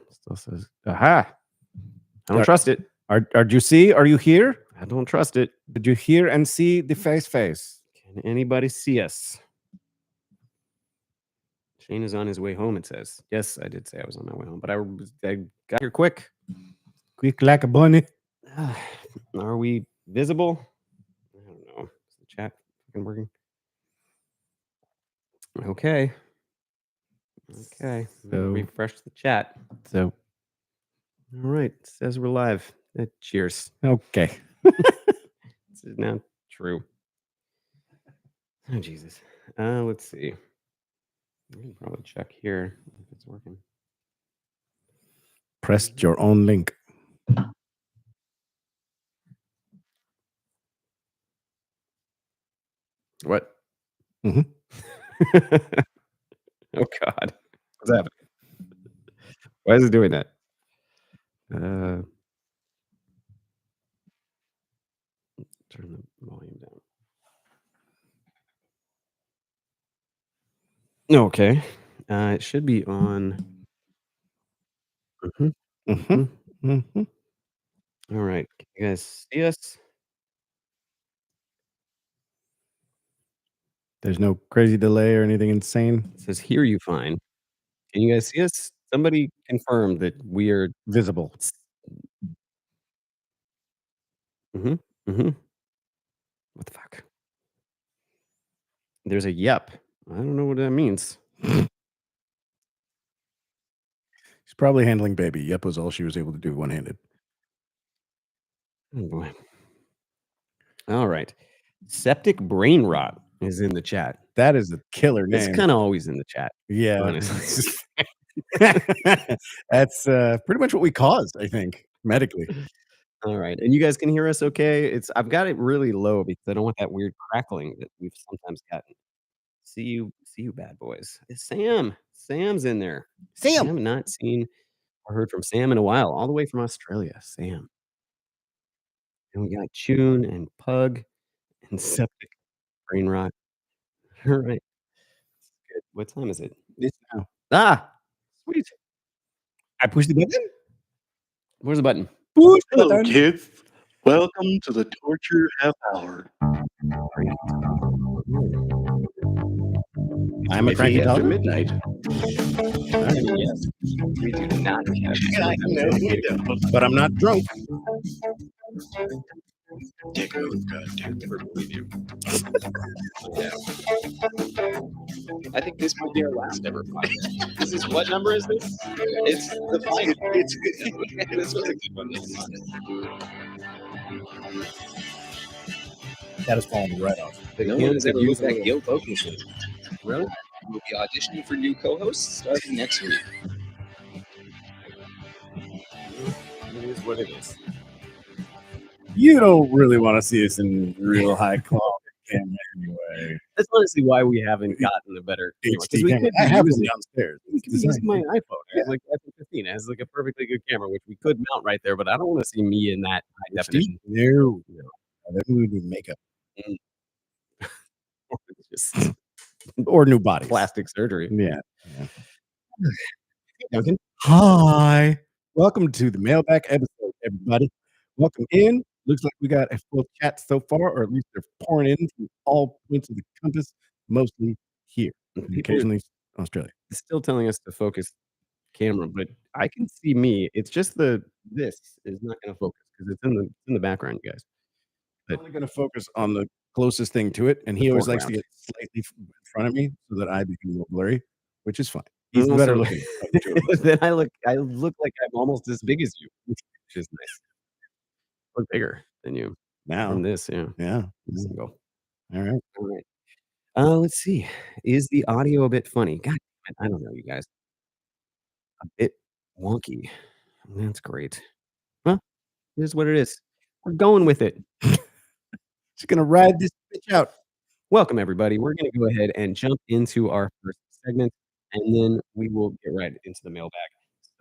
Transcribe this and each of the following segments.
Still says, aha. I don't trust it. Did you see? Are you here? I don't trust it. Did you hear and see the face? Can anybody see us? Shane is on his way home, it says. Yes, I did say I was on my way home, but I got here quick. Quick like a bunny. Are we visible? I don't know. Is the chat working? Okay. So refresh the chat. So, all right. It says we're live. Cheers. Okay. This is now true. Oh, Jesus. Let's see. I can probably check here if it's working. Press your own link. What? Mm-hmm. Oh, God. What's happening? Why is it doing that? Turn the volume down. Okay. It should be on. All right. Can you guys see us? There's no crazy delay or anything insane. It says hear you fine. Can you guys see us? Somebody confirm that we are visible. What the fuck? There's a yep. I don't know what that means. She's probably handling baby. Yep was all she was able to do one-handed. Oh boy. All right. Septic brain rot is in the chat. That is a killer name. It's kind of always in the chat. Yeah. Honestly. That's pretty much what we caused, I think, medically. All right. And you guys can hear us okay? I've got it really low because I don't want that weird crackling that we've sometimes gotten. See you, bad boys. It's Sam. Sam's in there. Sam. I have not seen or heard from Sam in a while, all the way from Australia. Sam. And we got Chun and Pug and Septic Brain Rot. All right. Good. What time is it? It's now. Sweet. I pushed the button? Where's the button? Push the button. Hello, kids. Welcome to the Torture Half Hour. I'm a cranky dog. After midnight. Yes. We do not have. I know we don't. But I'm not drunk. Take oath, goddamn. Never believe you. Yeah. I think this might be our last ever podcast. This is what number is this? It's the final. It's good. This was a good one. That is falling right off. No one has ever looked that guilt focusing. Really? We'll be auditioning for new co-hosts starting next week. It is what it is. You don't really want to see us in real high quality camera anyway. That's honestly why we haven't gotten a better HD camera. I have one downstairs. We could use my iPhone. It has like iPhone 15. It has like a perfectly good camera, which we could mount right there, but I don't want to see me in that high definition. No. Then we would do makeup. Just, or new body. Plastic surgery. Yeah. Duncan. Hi. Welcome to the Mailbag episode, everybody. Welcome in. Looks like we got a full chat so far, or at least they're pouring in from all points of the compass, mostly here. Occasionally Australia. It's still telling us to focus camera, but I can see me. It's just this is not going to focus because it's in the background, you guys. But I'm only going to focus on the closest thing to it, and he always likes to get slightly in front of me so that I become more blurry, which is fine. He's better looking. Then I look like I'm almost as big as you, which is nice. Or bigger than you now. In this, yeah. Single. All right. Let's see. Is the audio a bit funny? God, I don't know, you guys. A bit wonky. That's great. Well, here's what it is. We're going with it. Just gonna ride this bitch out. Welcome, everybody. We're gonna go ahead and jump into our first segment, and then we will get right into the mailbag.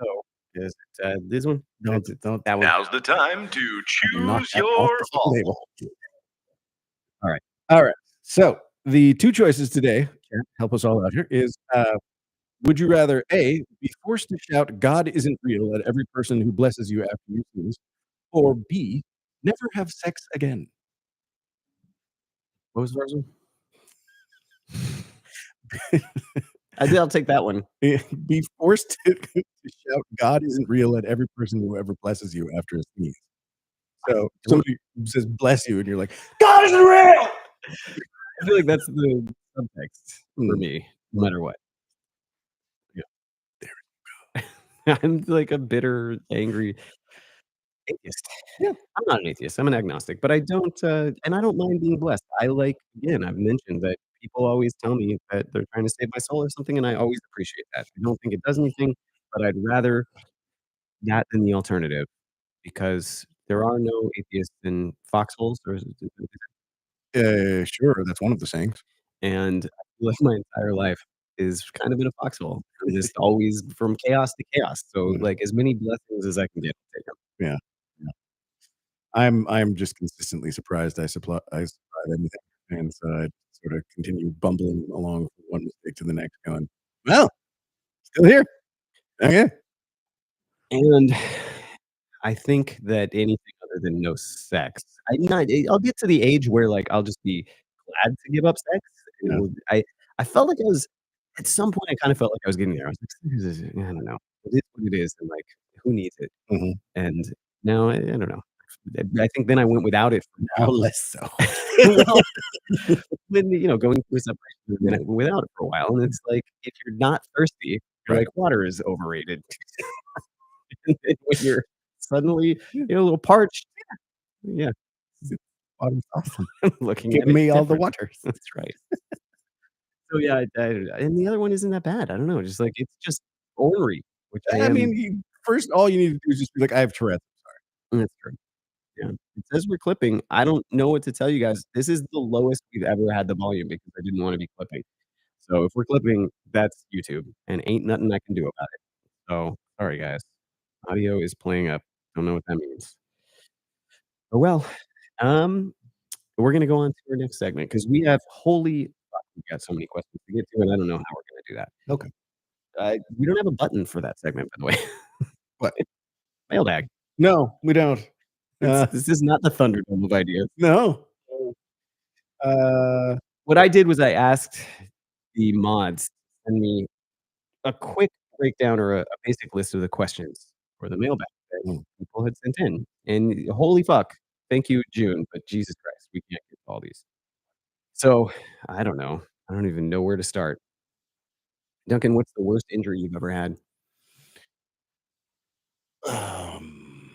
So, is it this one? Don't that one. Now's the time to choose your awful. All right. So the two choices today, help us all out here, is Would you rather A, be forced to shout "God isn't real" at every person who blesses you after you sneeze, or B, never have sex again? What was the first one? I think I'll take that one. Be forced to shout "God isn't real" at every person who ever blesses you after a sneeze. So, somebody says "bless you" and you're like, "God isn't real!" I feel like that's the subtext for Mm. me, no matter what. Yeah. I'm like a bitter, angry atheist. Yeah. I'm not an atheist, I'm an agnostic, but I don't, and I don't mind being blessed. I like again, I've mentioned that people always tell me that they're trying to save my soul or something, and I always appreciate that. I don't think it does anything, but I'd rather that than the alternative because there are no atheists in foxholes, or is it Sure, that's one of the sayings. and I feel like my entire life is kind of in a foxhole. I'm just always from chaos to chaos. So, Yeah, like, as many blessings as I can get, I'll take 'em. yeah, yeah. I'm just consistently surprised I survive anything, and so I sort of continue bumbling along from one mistake to the next going, "Well, still here. Okay." And I think that anything other than no sex, I'll get to the age where, like, I'll just be glad to give up sex. It Yeah. will I felt like I was at some point, I kinda felt like I was getting there. I was like, "This is I don't know. It is what it is, and, like, who needs it?" Mhm. And now I don't know. I think then I went without it for Now less so. well, when, going through a separation, and then I went without it for a while, and it's like, if you're not thirsty, you're Right. like, "Water is overrated." And then when you're suddenly, Yeah. a little parched, yeah, Water's awesome. I'm looking Give at it me all the different. waters. That's right. So, yeah, and the other one isn't that bad. I don't know, just, like, it's just ornery, which I I am. mean, you first, all you need to do is just be like, "I have Tourette's." That's true. Yeah. It says we're clipping. I don't know what to tell you guys. This is the lowest we've ever had the volume because I didn't wanna be clipping. So, if we're clipping, that's YouTube, and ain't nothing I can do about it. So, sorry, guys. Audio is playing up. Don't know what that means. Oh, well, um, we're gonna go on to our next segment because we have holy fuck, we've got so many questions to get to, and I don't know how we're gonna do that. Okay. We don't have a button for that segment, by the way. What? Mailbag. No, we don't. This is not the Thunderdome of ideas. No. Uh, What I did was I asked the mods to send me a quick breakdown or a basic list of the questions for the mailbag that mm, people had sent in, and holy fuck, thank you, June, but Jesus Christ, we can't get to all these. So, I don't know. I don't even know where to start. Duncan, what's the worst injury you've ever had? um,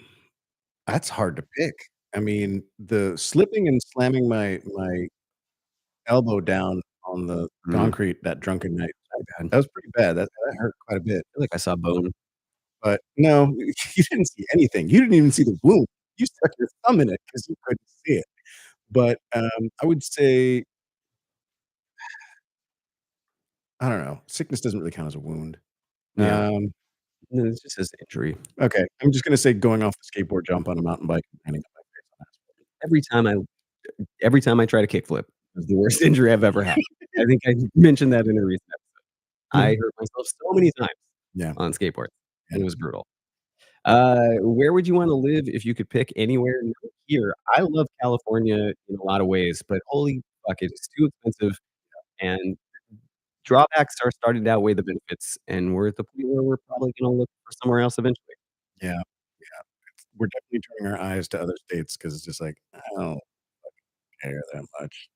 that's hard to pick. I mean, the slipping and slamming my elbow down on the Mm, concrete that drunken night, bad. that was pretty bad. That hurt quite a bit. I feel like I saw bone. But no, you didn't see anything. You didn't even see the wound. You stuck your thumb in it because you couldn't see it. But, I would say, I don't know, sickness doesn't really count as a wound. Yeah. Um, No, it just says injury. okay, I'm just gonna say going off the skateboard jump on a mountain bike and landing on my face on asphalt. Every time I every time I try to kickflip is the worst injury I've ever had. I think I mentioned that in a recent episode. Yeah. I hurt myself so many times Yeah, on skateboards, yeah. and it was brutal. Where would you wanna live if you could pick anywhere? Not here. I love California in a lot of ways, but holy fuck, it is too expensive, and drawbacks are starting to outweigh the benefits, and we're at the point where we're probably gonna look for somewhere else eventually. Yeah, yeah. We're definitely turning our eyes to other states because it's just like, I don't care that much.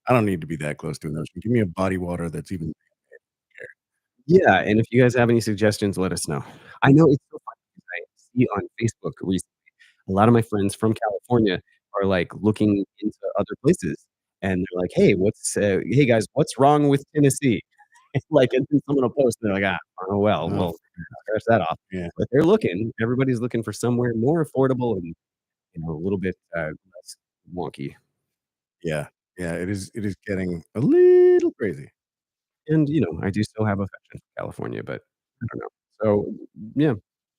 I don't need to be that close to an ocean. Give me a body water that's even care. Yeah, and if you guys have any suggestions, let us know. I know it's so funny because I see on Facebook recently, a lot of my friends from California are, like, looking into other places, and they're like, hey guys, what's wrong with Tennessee?" Like, and then someone will post, and they're like, "Ah, oh, well, Oh, scratch that off." yeah, But they're looking. Everybody's looking for somewhere more affordable and, a little bit, less wonky. yeah, yeah, it is getting a little crazy. And, I do still have affection for California, but I don't know. So, yeah,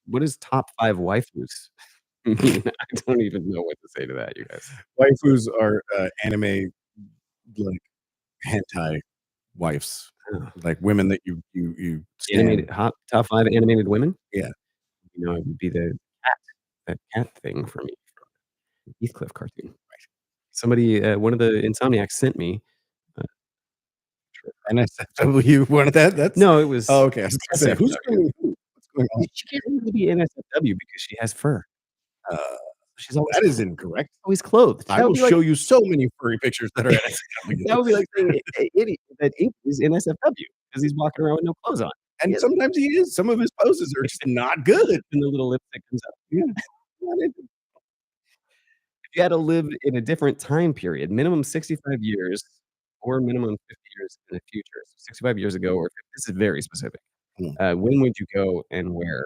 what is top 5 waifus? I don't even know what to say to that, you guys. Waifus are, anime, like, hentai wives. Oh. Like women that you stand. Animated top 5 animated women? Yeah. You know, it would be the cat, that cat thing for me from the Heathcliff cartoon. Right. Somebody, one of the Insomniacs sent me, uh, NSFW wanted that? That's no, it was oh, okay. I was gonna say, who's SFW. screaming who? What's going on? She can't really be NSFW because she has fur. Uh, She's always that is incorrect. always clothed. I That would will be like show you so many furry pictures that are NSFW. that would be like saying idiot that Ink is NSFW because he's walking around with no clothes on. And sometimes he is. Some of his poses are just not good. And the little lipstick comes out. Yeah. Not into If you had to live in a different time period, minimum 65 years or minimum 50 years in the future. So 65 years ago or this is very specific. Mm. When would you go and where?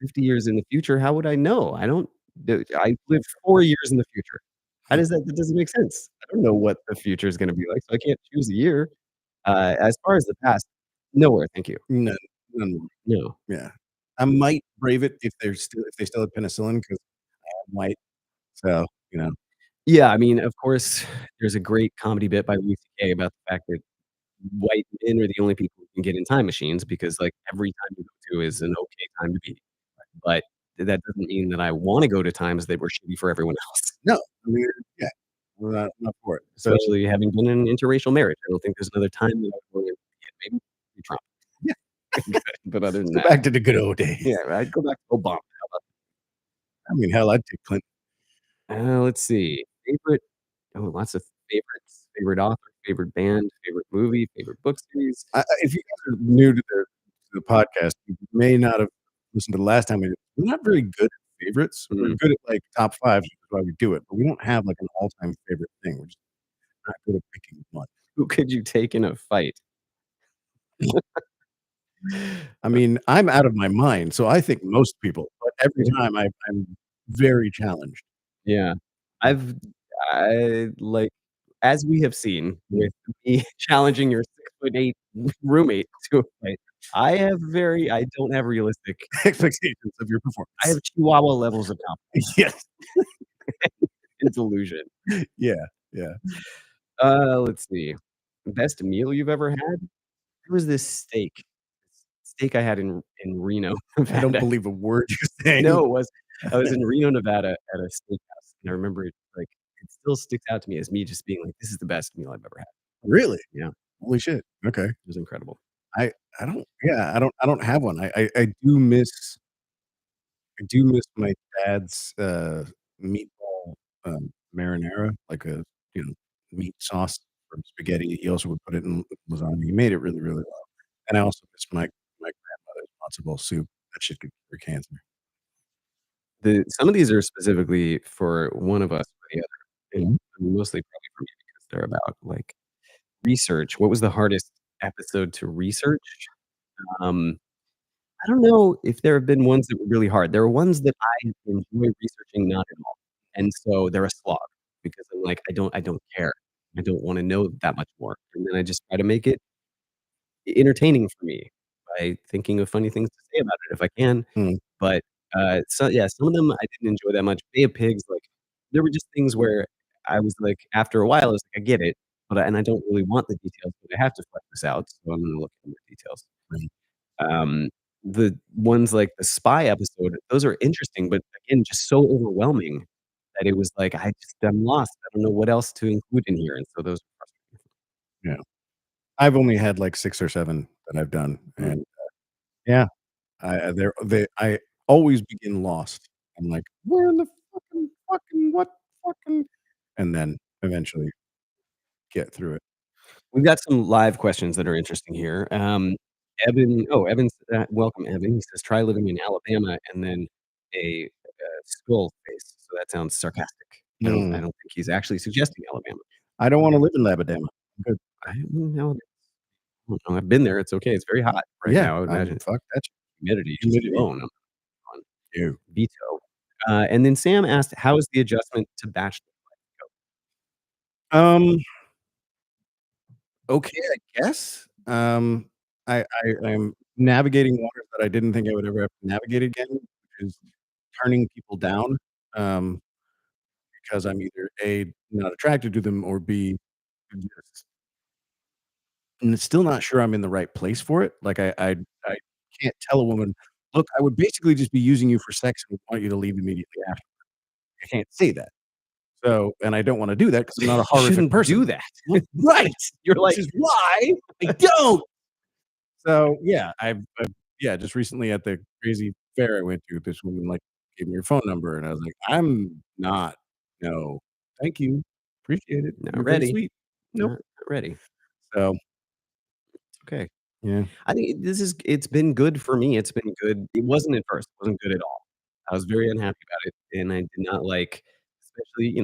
50 years in the future, how would I know? I lived 4 years in the future. How does that doesn't make sense. I don't know what the future is gonna be like, so I can't choose a year. As far as the past, nowhere, thank you. None, none. No. Yeah. I might brave it if they still had penicillin because I might. So, you know. Yeah, I mean, of course, there's a great comedy bit by Louis CK about the fact that white men are the only people who can get in time machines because, like, every time you go to is an okay time to be. But that doesn't mean that I wanna go to times that were shitty for everyone else, No, I mean, yeah, we're not for it. So, especially having been in an interracial marriage. I don't think there's another time that I would go in maybe Trump. yeah, But other than go that, back to the good old days. yeah, I'd go back to Obama. I mean, hell, I'd take Clinton. Let's see. Lots of favorites. Favorite author, favorite band, favorite movie, favorite book series. If you guys are new to the podcast, you may not have listened to the last time we did. We're not very good at favorites. We're Mm. good at like top fives, which is why we do it. But we don't have like an all-time favorite thing. We're just not good at picking one. Who could you take in a fight? I mean, I'm out of my mind, so I think most people. But every time I'm very challenged. Yeah. I've like, as we have seen with me challenging your 6'8" roommate to a fight, I don't have realistic Expectations of your performance. I have chihuahua levels of confidence Yes. and delusion. Yeah. Yeah. Let's see. Best meal you've ever had? There was this steak I had in Reno, I don't Nevada. believe a word you're saying. No, I was in Reno, Nevada at a steakhouse, and I remember it, like, it still sticks out to me as me just being like, "This is the best meal I've ever had." Really? Yeah. Holy shit. Okay. It was incredible. I I don't have one. I do miss my dad's, meatball, marinara, like a, you know, meat sauce from spaghetti. He also would put it in lasagna. He made it really, really well. And I also miss my grandmother's matzo ball soup. That shit could cure cancer. Some of these are specifically for one of us or the other, and Mhm. mostly probably for me because they're about, like, research. What was the hardest episode to research? Um, I don't know if there have been ones that were really hard. There are ones that I enjoy researching not at all, and so they're a slog because I'm like, I don't care. I don't wanna know that much more, and then I just try to make it entertaining for me by thinking of funny things to say about it if I can. Mm. But, so yeah, some of them I didn't enjoy that much. Bay of Pigs, like, there were just things where I was like, after a while, I was like, "I get it, but I don't really want the details, but I have to flesh this out, so I'm gonna look into the details." Right. Um, the ones like the spy episode, those are interesting, but again, just so overwhelming that it was like, I'm lost. I don't know what else to include in here, and so those are frustrating. Yeah. I've only had like 6 or 7 that I've done, Mm. and, yeah, I always begin lost. I'm like, "Where in the fucking what fucking," and then eventually get through it. We've got some live questions that are interesting here. Evan's welcome, Evan. He says, "Try living in Alabama," and then a, skull face, so that sounds sarcastic. I Mm. don't think he's actually suggesting Alabama. I don't wanna live in Labadama. Good. I don't know. I don't know. I've been there. It's okay. It's very hot right Yeah, now. I would imagine fuck that humidity just humidity. alone on Ew. veto. And then Sam asked, "How is the adjustment to bachelor life Um, okay, I guess. I'm navigating waters that I didn't think I would ever have to navigate again, which is turning people down, um, because I'm either A, not attracted to them, or B, just still not sure I'm in the right place for it. Like, I can't tell a woman, "Look, I would basically just be using you for sex and want you to leave immediately after." I can't say that. So and I don't wanna do that because 'cause I'm not a You horrific shouldn't person. do that. Well, right! You're Which like, is why I don't. So, yeah, yeah, just recently at the crazy fair I went to, this woman, like, gave me her phone number, and I was like, "I'm not no, thank you. Appreciate it. "Not You're very ready. sweet." Nope. Not ready." So, Okay. yeah. I think it's been good for me. It's been good. It wasn't at first. It wasn't good at all. I was very unhappy about it, and I did not like, especially,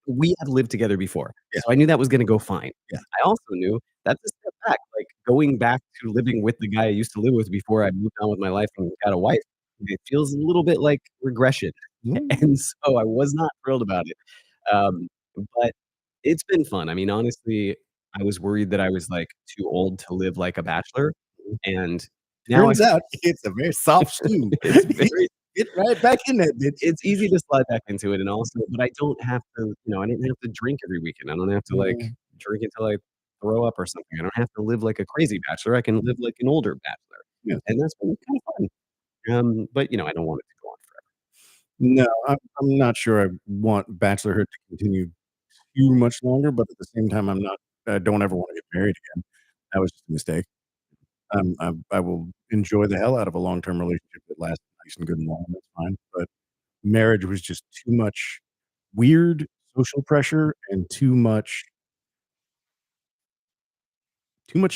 we have lived together before, Yeah, so I knew that was gonna go fine. yeah. I also knew that's a step back, like, going back to living with the guy I used to live with before I moved on with my life and got a wife, it feels a little bit like regression, Mm. and so I was not thrilled about it. But it's been fun. I mean, honestly, I was worried that I was, like, too old to live like a bachelor, and now I Turns out it's a very soft shoe. it's very Get right back in that bitch. it's easy to slide back into it, and also but I don't have to, I didn't have to drink every weekend. I don't have to, like, Mm, drink until I throw up or something. I don't have to live like a crazy bachelor. I can live like an older bachelor, yeah. and that's been kinda fun. But, I don't want it to go on forever. No, I'm not sure I want bachelorhood to continue too much longer, but at the same time, I don't ever wanna get married again. That was just a mistake. I will enjoy the hell out of a long-term relationship that lasts nice and good and long, that's fine, but marriage was just too much weird social pressure and too much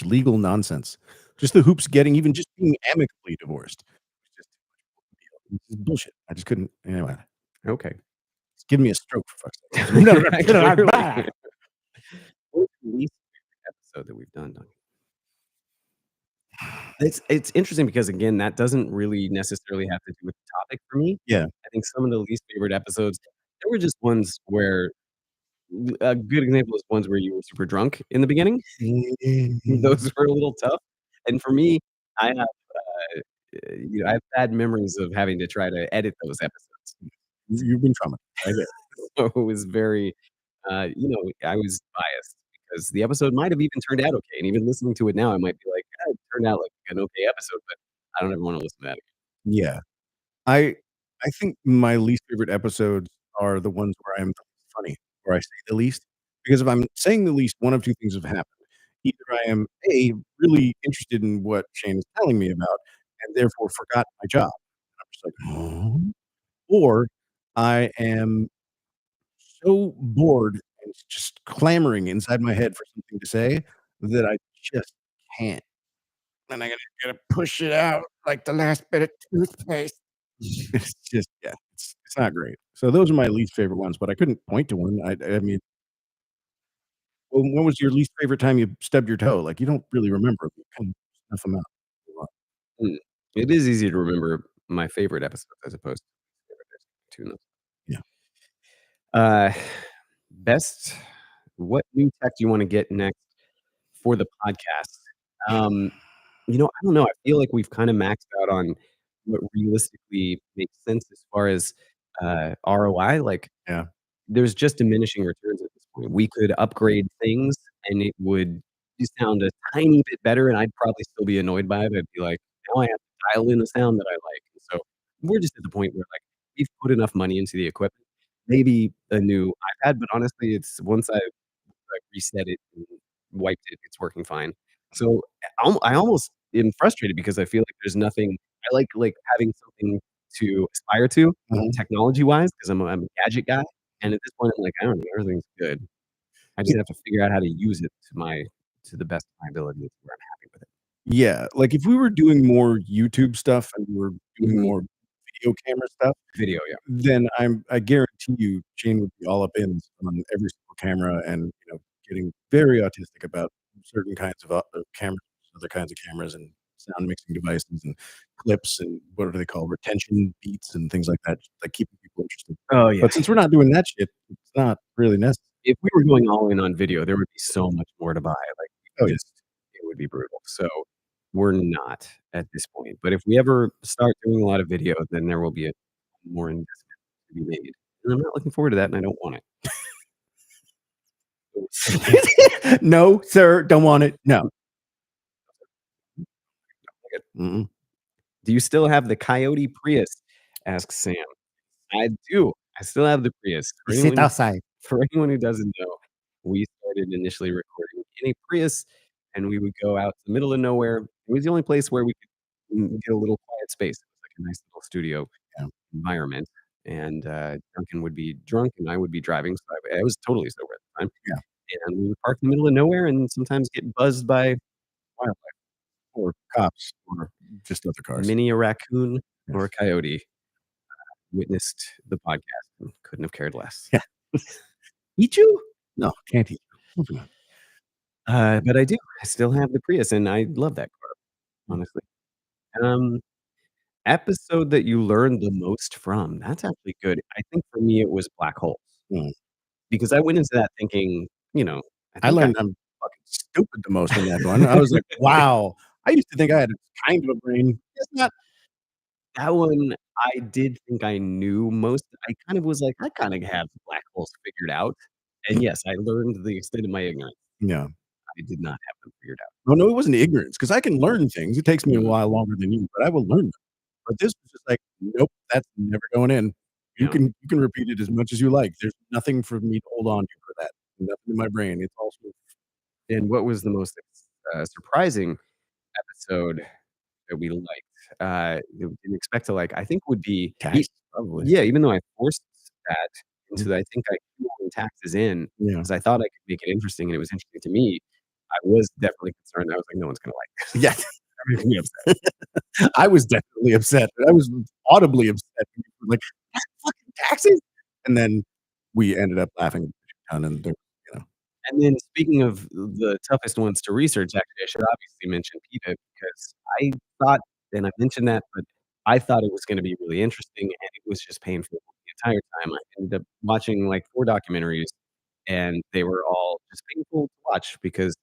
legal nonsense. Just the hoops getting even just being amicably divorced was just too much of a deal. This is bullshit. I just couldn't anyway, Okay. it's giving me a stroke for fuck's sake. Clearly. What's the least favorite episode that we've done, Duncan? It's interesting because, again, that doesn't really necessarily have to do with the topic for me. Yeah. I think some of the least favorite episodes, there were just ones where a good example is ones where you were super drunk in the beginning. Those were a little tough, and for me, I have, I have bad memories of having to try to edit those episodes. You've been traumatized. I get it. So it was very, I was biased because the episode might have even turned out okay, and even listening to it now, I might be like, "Ah, it turned out like an okay episode," but I don't ever wanna listen to that Yeah. I I think my least favorite episodes are the ones where I'm the least funny, where I say the least, because if I'm saying the least, one of 2 things have happened. Either I am, A, really interested in what Shane is telling me about and therefore forgot my job. I'm just like, "Huh?" Or I am so bored and just clamoring inside my head for something to say that I just can't. And I gotta push it out like the last bit of toothpaste. It's just yeah, it's not great. So those are my least favorite ones, but I couldn't point to one. I mean, when was your least favorite time you stubbed your toe? Like, you don't really remember, you kind of snuff them out. Mm. It is easy to remember my favorite episodes as opposed to favorite. Yeah. Uh, best what new tech do you wanna get next for the podcast? Um, I don't know, I feel like we've kinda maxed out on what realistically makes sense as far as, ROI, like, Yeah. there's just diminishing returns at this point. We could upgrade things, and it would just sound a tiny bit better, and I'd probably still be annoyed by it. I'd be like, "Now I have to dial in a sound that I like." So, we're just at the point where, like, we've put enough money into the equipment. Maybe a new iPad, but honestly, it's once I've, like, reset it and wiped it, it's working fine. So, I almost am frustrated because I feel like there's nothing I like having something to aspire to Mhm. technology-wise 'cause I'm a gadget guy. And at this point, I'm like, I don't know, everything's good. I just have to figure out how to use it to the best of my ability to where I'm happy with it. Yeah, like, if we were doing more YouTube stuff and we were doing Mhm. more video camera stuff, Video, yeah. then I guarantee you Shane would be all up in on every single camera and, getting very autistic about certain kinds of cameras, other kinds of cameras and sound mixing devices and clips and what do they call retention beats and things like that, just, like, keeping people interested. Oh, yeah. But since we're not doing that shit, it's not really necessary. If we were going all in on video, there would be so much more to buy, like, Oh, yeah. just it would be brutal. So, we're not at this point. But if we ever start doing a lot of video, then there will be a more investment to be made. And I'm not looking forward to that, and I don't want it. No, sir, don't want it. No. Mm-mm. Do you still have the Coyote Prius? Asks Sam. I do. I still have the Prius. You sit outside. For anyone who doesn't know, we started initially recording in a Prius, and we would go out to the middle of nowhere. It was the only place where we could get a little quiet space. It was like a nice little studio Yeah. environment, and Duncan would be drunk, and I would be driving, so I was totally sober at the time. Yeah. And we would park in the middle of nowhere and sometimes get buzzed by Wildlife or cops or just other cars. mini a raccoon or a Yes. coyote. Witnessed the podcast and couldn't have cared less. Yeah. Eat you? No, can't eat. Mhm. But I do. I still have the Prius, and I love that car, honestly. Um, Episode that you learned the most from? That's actually good. I think for me, it was black holes Mm. because I went into that thinking, I I think learned I'm fucking stupid the most in that one. I was like, "Wow." I used to think I had kind of a brain. It's not. that one, I did think I knew most. I kind of was like, I kind of have black holes figured out. And yes, I learned the extent of my ignorance. Yeah. I did not have them figured out. Oh, no, it wasn't ignorance because I can learn things. It takes me a Mhm. while longer than you, but I will learn them. But this was just like, "Nope, that's never going in." Yeah. You can repeat it as much as you like. There's nothing for me to hold on to for that. Nothing in my brain. It's all smooth. And what was the most surprising episode that we liked? That we didn't expect to like, I think would be Tax, probably. yeah, even though I forced that into Mhm. the I think I shoehorned taxes in Yeah. because I thought I could make it interesting, and it was interesting to me. I was definitely concerned. I was like, "No one's gonna like this." Yes. That made me upset. I was definitely upset. I was audibly upset. Like, "Fucking taxes?" And then we ended up laughing a ton and And then speaking of the toughest ones to research, actually, I should obviously mention PETA because I thought, and I mentioned that, but I thought it was gonna be really interesting, and it was just painful the entire time. I ended up watching, like, 4 documentaries, and they were all just painful to watch because,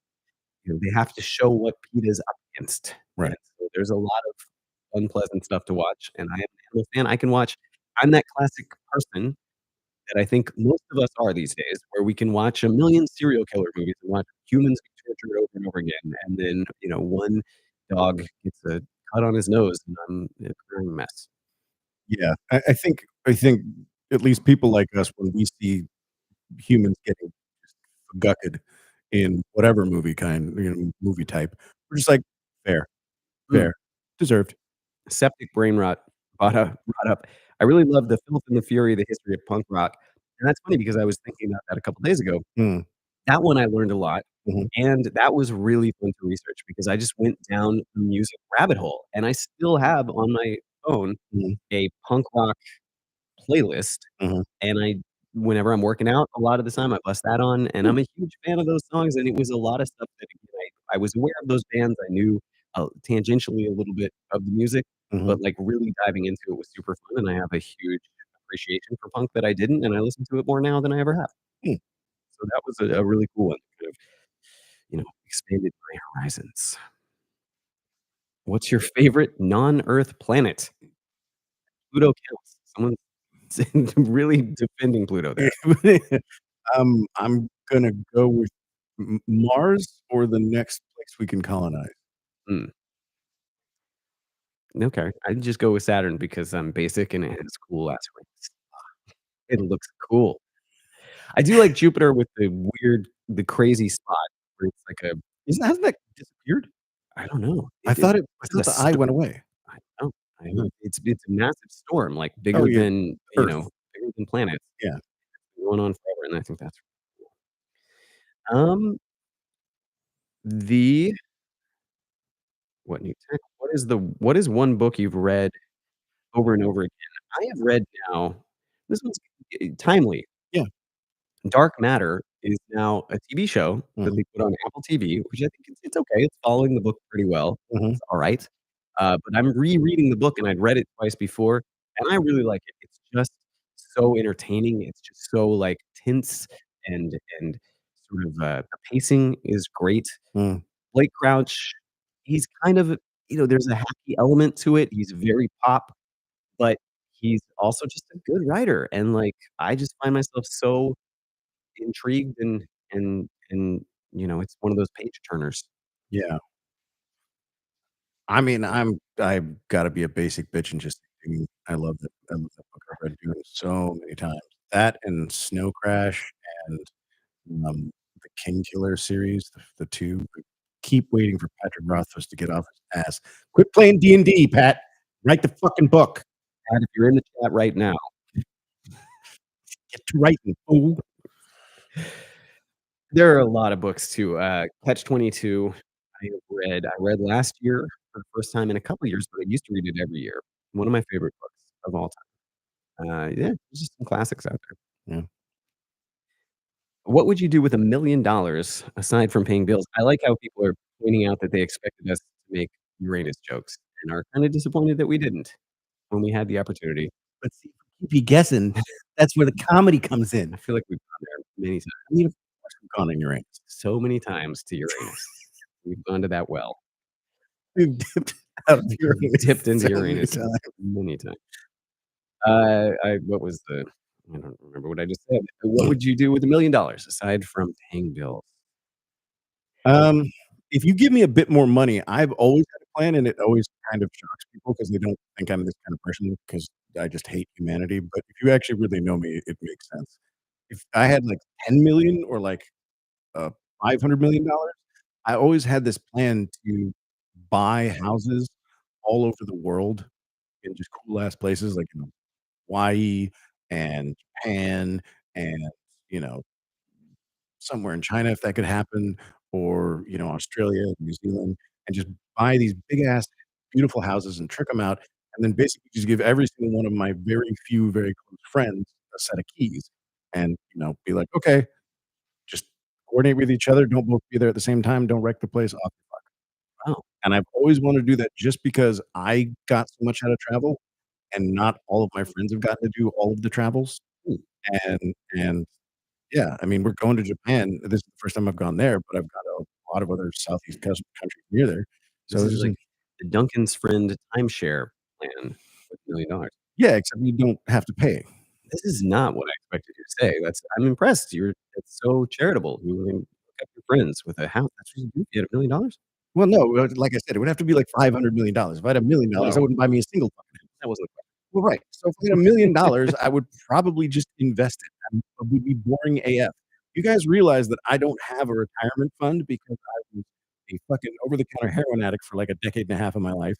they have to show what PETA's up against, right. and so there's a lot of unpleasant stuff to watch, and I am an animal fan. I can watch I'm that classic person that I think most of us are these days, where we can watch a million serial killer movies and watch humans get tortured over and over again, and then, one dog gets a cut on his nose, and I'm a crying mess. Yeah. I think at least people like us, when we see humans getting gucked in whatever movie type, we're just like, "Fair, Mm. fair, deserved." Septic brain rot brought up I really love The Filth and the Fury, The History of Punk Rock, and that's funny because I was thinking about that a couple days ago. Mm, That one I learned a lot, mhm, and that was really fun to research because I just went down the music rabbit hole, and I still have on my phone mhm, a punk rock playlist, mhm. and whenever I'm working out, a lot of the time, I bust that on, and I'm a huge fan of those songs, and it was a lot of stuff that, again, I was aware of those bands, I knew, tangentially a little bit of the music, Mhm. but, like, really diving into it was super fun, and I have a huge appreciation for punk that I didn't, and I listen to it more now than I ever have. Hmm. So that was a really cool one, kind of, expanded my horizons. What's your favorite non-Earth planet? Pluto counts. Someone's really defending Pluto there. I'm gonna go with Mars or the next place we can colonize. Mm, okay. I'd just go with Saturn because I'm basic and it has cool ass rings. It looks cool. I do like Jupiter with the crazy spot where it's like a Hasn't that disappeared? I don't know. I It thought it's a the eye sto went away. I don't I know. It's a massive storm, like, Oh, bigger yeah, than, Earth. bigger than planets. Yeah. Going on forever, and I think that's cool. The what new tech? What is one book you've read over and over again? I have read now this one's, timely. Yeah. Dark Matter is now a TV show that Mhm, they put on Apple TV, which I think it's okay. It's following the book pretty well. mhm. It's alright. But I'm rereading the book, and I'd read it twice before, and I really like it. It's just so entertaining. It's just so, like, tense and sort of, the pacing is great. Mm. Blake Crouch, he's kind of there's a hacky element to it. He's very pop, but he's also just a good writer, and, like, I just find myself so intrigued and and, it's one of those page turners. Yeah. I mean, I've gotta be a basic bitch and just I love that book. I've read Dune so many times. That and Snow Crash and, the King Killer series, the 2. I keep waiting for Patrick Rothfuss to get off his ass. Quit playing D&D, Pat. Write the fucking book. And if you're in the chat right now, Get to writing, fool. there are a lot of books too. Catch-22, I read last year for the first time in a couple years, but I used to read it every year. One of my favorite books of all time. Yeah, there's just some classics out there. Yeah. What would you do with $1,000,000 aside from paying bills? I like how people are pointing out that they expected us to make Uranus jokes and are kinda disappointed that we didn't when we had the opportunity. But see, if we keep you guessing, that's where the comedy comes in. I feel like we've gone there many times. I mean, of course we've gone on Uranus. So many times to Uranus. We've gone to that well. We've dipped out of Uranus Dipped into so many Uranus times. many times. What was the I don't remember what I just said. What would you do with $1,000,000 aside from paying bills? Um, if you give me a bit more money, I've always had a plan, and it always kind of shocks people because they don't think I'm this kind of person because I just hate humanity, but if you actually really know me, it makes sense. If I had, like, 10,000,000 or, like, uh, $500,000,000, I always had this plan to buy houses all over the world in just cool ass places like, Hawaii and Japan and, you know, somewhere in China if that could happen, or, Australia, New Zealand, and just buy these big ass beautiful houses and trick them out, and then basically just give every single one of my very few, very close friends a set of keys and, be like, "Okay, just coordinate with each other, don't both be there at the same time, don't wreck the place, off you fuck." Oh, And I've always wanted to do that just because I got so much out of travel, and not all of my friends have gotten to do all of the travels, ooh, and yeah, I mean, we're going to Japan. This is the first time I've gone there, but I've got a lot of other Southeast countries near there. this So it's is just like like the Duncan's friend timeshare plan with $1,000,000. yeah, except you don't have to pay. This is not what I expected you to say. I'm impressed. It's so charitable. You would look up your friends with a house. That's what you do if you had $1,000,000? Well, no, like I said, it would have to be like $500,000,000. If I had $1,000,000, I Oh, wouldn't buy me a single fucking house. that wasn't a Well, right. So if I had $1,000,000, I would probably just invest it. We'd be boring AF. You guys realize that I don't have a retirement fund because I was a fucking over-the-counter heroin addict for like a decade and a half of my life,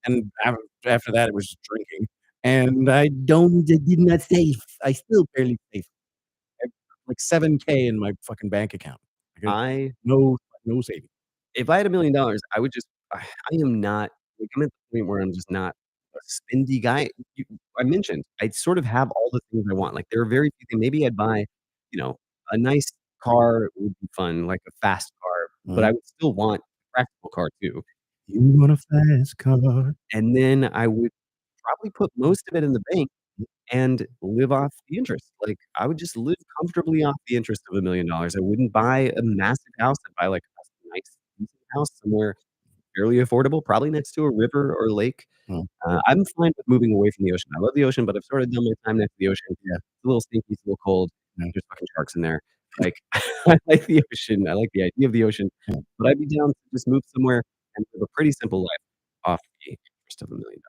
and after that, it was just drinking, and I did not save. I still barely save. I have like 7K in my fucking bank account. I got I no savings. If I had $1,000,000, I would just I am not like, I'm at the point where I'm just not a spendy guy. You I mentioned, I sort of have all the things I want. Like, there are very few things maybe I'd buy, you know, a nice car would be fun, like a fast car, but I Mhm. would still want a practical car too. You want a fast car? And then I would probably put most of it in the bank and live off the interest. Like, I would just live comfortably off the interest of $1,000,000. I wouldn't buy a massive house. I'd buy, like, a nice, decent house somewhere fairly affordable, probably next to a river or lake. Mm, I'm fine with moving away from the ocean. I love the ocean, but I've sort of done my time next to the ocean. yeah, It's a little stinky, it's a little cold. yeah, There's fucking sharks in there. Like, I like the ocean. I like the idea of the ocean, yeah. but I'd be down to just move somewhere and live a pretty simple life off the interest of $1,000,000.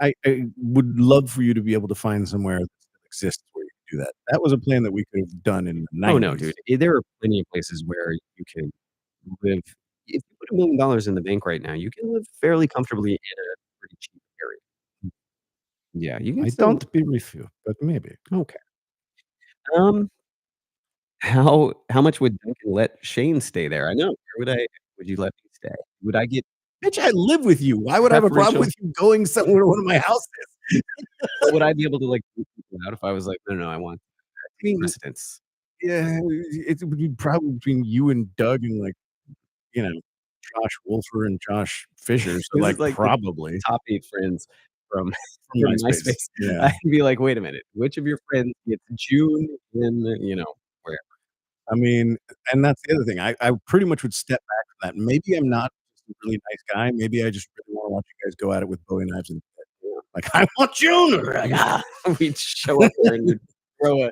I would love for you to be able to find somewhere that still exists where you can do that. That was a plan that we could have done in the Oh, no, dude. '90s. There are plenty of places where you can live if you put $1,000,000 in the bank right now, you can live fairly comfortably in a pretty cheap area. Yeah, you can I still don't believe you, but maybe. okay. Um, how much would Duncan let Shane stay there? I know. Where would you let me stay? Would I get Bitch, I live with you. Why would I have a problem preferential with you going somewhere to one of my houses? or would I be able to, like, boot people out if I was like, "No, no, I want I mean, residence." yeah, it would be probably between you and Doug and, like, you know, Josh Wolfer and Josh Fisher, so, This like, is like the probably top 8 friends from from from MySpace. MySpace. Yeah. I'd be like, "Wait a minute, which of your friends gets June in, where?" I mean, and that's the other thing. I pretty much would step back from that. Maybe I'm not just a really nice guy. Maybe I just really wanna watch you guys go at it with Bowie knives and like, "I want June!" Like, "Ah!" We'd show up there and you'd throw a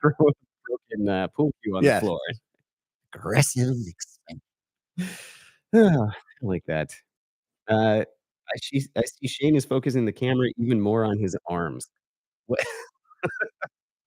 throw a broken, pool cue on the Yeah. floor. Aggressive, I like that. I see Shane is focusing the camera even more on his arms. What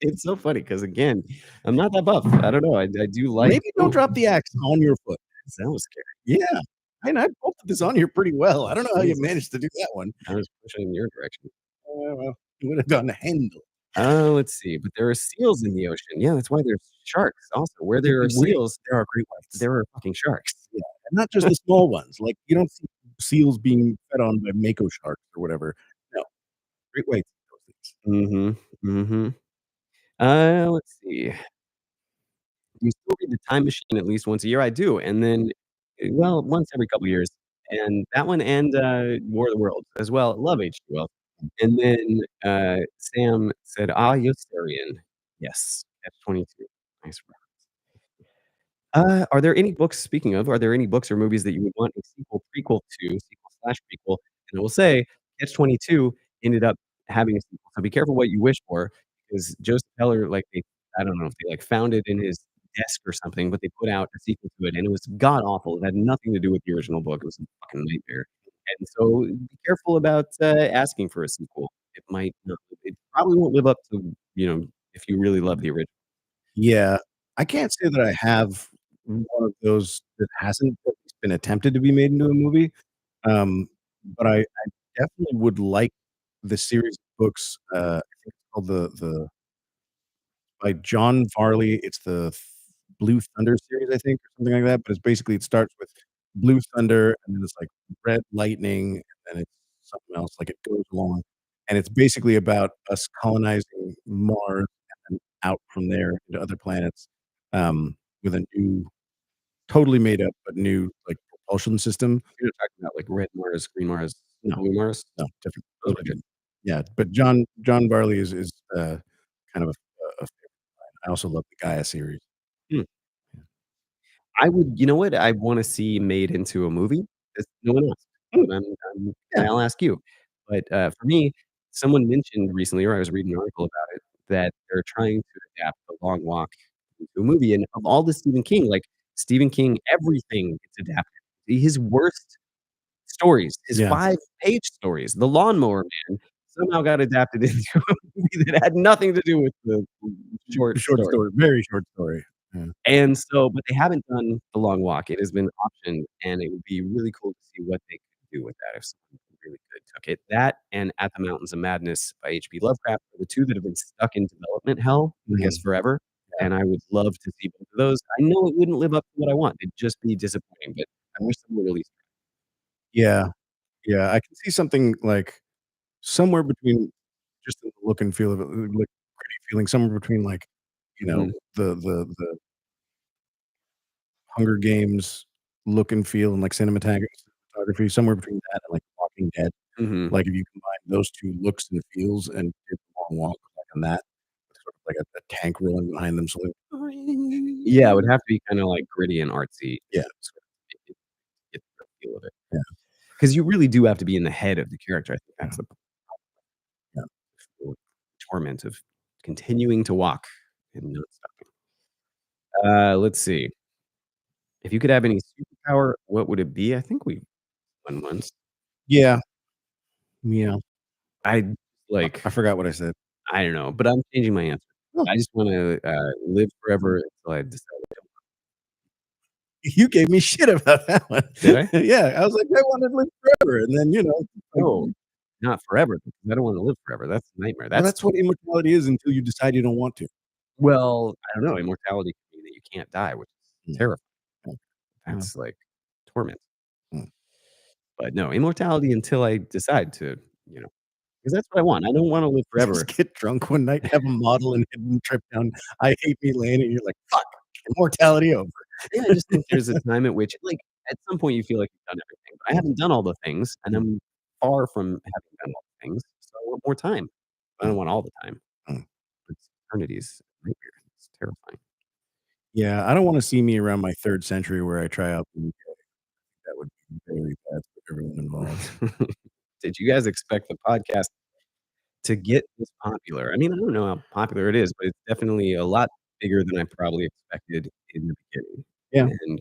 it's so funny because again, I'm not that buff. I don't know. I do like Maybe don't drop the axe on your foot. that was scary. Yeah. And I bolted this on here pretty well. I don't know how you Jesus. managed to do that one. I was pushing in your direction. Well, it would have gone to handle. Let's see, but there are seals in the ocean. Yeah, that's why there's sharks also. Where there are seals, There are great whites. there are fucking sharks. Yeah, and not just the small ones. Like, you don't see seals being fed on by mako sharks or whatever. No, great whites eat those things. Mhm, mhm. Let's see. Do you still read The Time Machine at least once a year? I do, and then well, once every couple years, and that one and, War of the Worlds as well. Love H.G. Wells. And then, Sam said, "Ah, Yossarian." Yes, Catch-22. Nice reference. Are there any books speaking of, are there any books or movies that you would want a sequel, prequel to, sequel/prequel? And I will say, Catch-22 ended up having a sequel, so be careful what you wish for, because Joseph Heller, like, they I don't know if they, like, found it in his desk or something, but they put out a sequel to it, and it was god awful. It had nothing to do with the original book. It was a fucking nightmare. And so be careful about, asking for a sequel. It might not it probably won't live up to, if you really love the original. Yeah, I can't say that I have one of those that hasn't at least been attempted to be made into a movie, but I definitely would like the series of books, I think it's called the by John Varley. It's the Blue Thunder series, I think, or something like that, but it's basically it starts with Blue Thunder, and then it's like Red Lightning, and then it's something else, like, it goes along, and it's basically about us colonizing Mars and then out from there into other planets, with a new totally made up, but new, like, propulsion system. You're not talking about, like, red Mars, green Mars, No, blue Mars? no, different, Those totally are good. different. Yeah, but John Varley is kind of a favorite of mine. I also love the Gaia series. Hmm. I would you know what I wanna see made into a movie? Is no one asked, Mm, but I'm yeah, I'll ask you. But, for me, someone mentioned recently, or I was reading an article about it, that they're trying to adapt The Long Walk into a movie, and of all the Stephen King, like, Stephen King, everything gets adapted. His worst stories, his yeah. 5-page stories, The Lawnmower Man, somehow got adapted into a movie that had nothing to do with the short Short story. story, very short story. Yeah. And so but they haven't done The Long Walk. It has been optioned, and it would be really cool to see what they could do with that if someone really good took it. That and At the Mountains of Madness by H.P. Lovecraft are the 2 that have been stuck in development hell, I guess, Mhm. forever, Yeah. and I would love to see both of those. I know it wouldn't live up to what I want. It'd just be disappointing, but I wish someone would release Yeah, yeah, I can see something, like, somewhere between just the look and feel of it, like, gritty feeling, somewhere between, like, you it. know, Mhm, the Hunger Games look and feel and, like, cinematography, somewhere between that and, like, Walking Dead. mhm. Like, if you combine those 2 looks and feels and did the long walk, like, on that, with sort of like a tank rolling behind them, so like Yeah, it would have to be kinda, like, gritty and artsy yeah, to sort of get the feel of it. yeah, 'Cause you really do have to be in the head of the character. I think yeah, that's the yeah. torment of continuing to walk and not stopping. Let's see. If you could have any superpower, what would it be? I think we won once. Yeah, yeah. I like, I forgot what I said. I don't know, but I'm changing my answer. Oh, I just wanna, live forever until I decide I don't. you gave me shit about that one. Did I? Yeah, I was like, "I wanted to live forever," and then, like, No, not forever, because I don't wanna live forever. That's a nightmare. well, That's that's what immortality is until you decide you don't want to. well, I don't know, immortality could mean that you can't die, which is Mm, terrifying. mm, yeah, That's like torment. mm. But no, immortality until I decide to, you know 'cause that's what I want. I don't wanna live forever. Just get drunk one night, have a model and hidden trip down I Hate Me Lane, and you're like, "Fuck, immortality over." Yeah, I just think there's a time at which like, at some point you feel like you've done everything, but I haven't done all the things, and Mm, I'm far from having done all the things, so I want more time. I mm, don't want all the time. mm. It's eternity's a nightmare. It's terrifying. Yeah, I don't wanna see me around my 3rd century where I try out the UK. That would be very bad for everyone involved. Did you guys expect the podcast to get this popular? I mean, I don't know how popular it is, but it's definitely a lot bigger than I probably expected in the beginning. Yeah. And,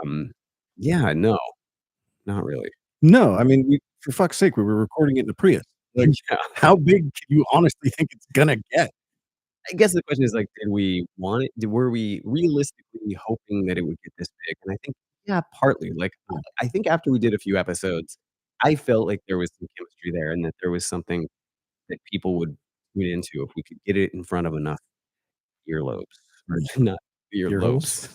um, yeah, no, not really. No, I mean, we for fuck's sake, we were recording it in a Prius. Like, Yeah. how big can you honestly think it's gonna get? I guess the question is, like, did we want it? Were we realistically hoping that it would get this big? And I think, yeah, partly. Like, Yeah. I think after we did a few episodes, I felt like there was some chemistry there and that there was something that people would tune into if we could get it in front of enough earlobes or not Ear holes?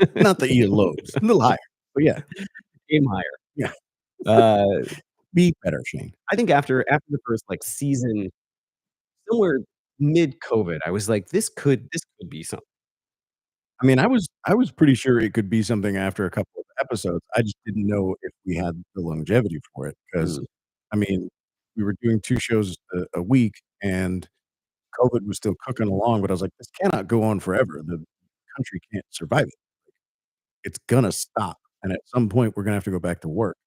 earlobes. Not the earlobes, a little higher, but yeah, Aim higher. yeah. Uh, Be better, Shane. I think after the first, like, season, somewhere mid-COVID, I was like, "This could be something." I mean, I was pretty sure it could be something after a couple of episodes. I just didn't know if we had the longevity for it. Because Mm, I mean, we were doing 2 shows a week, and COVID was still cooking along, but I was like, "This cannot go on forever. The country can't survive it. It's gonna stop, and at some point, we're gonna have to go back to work.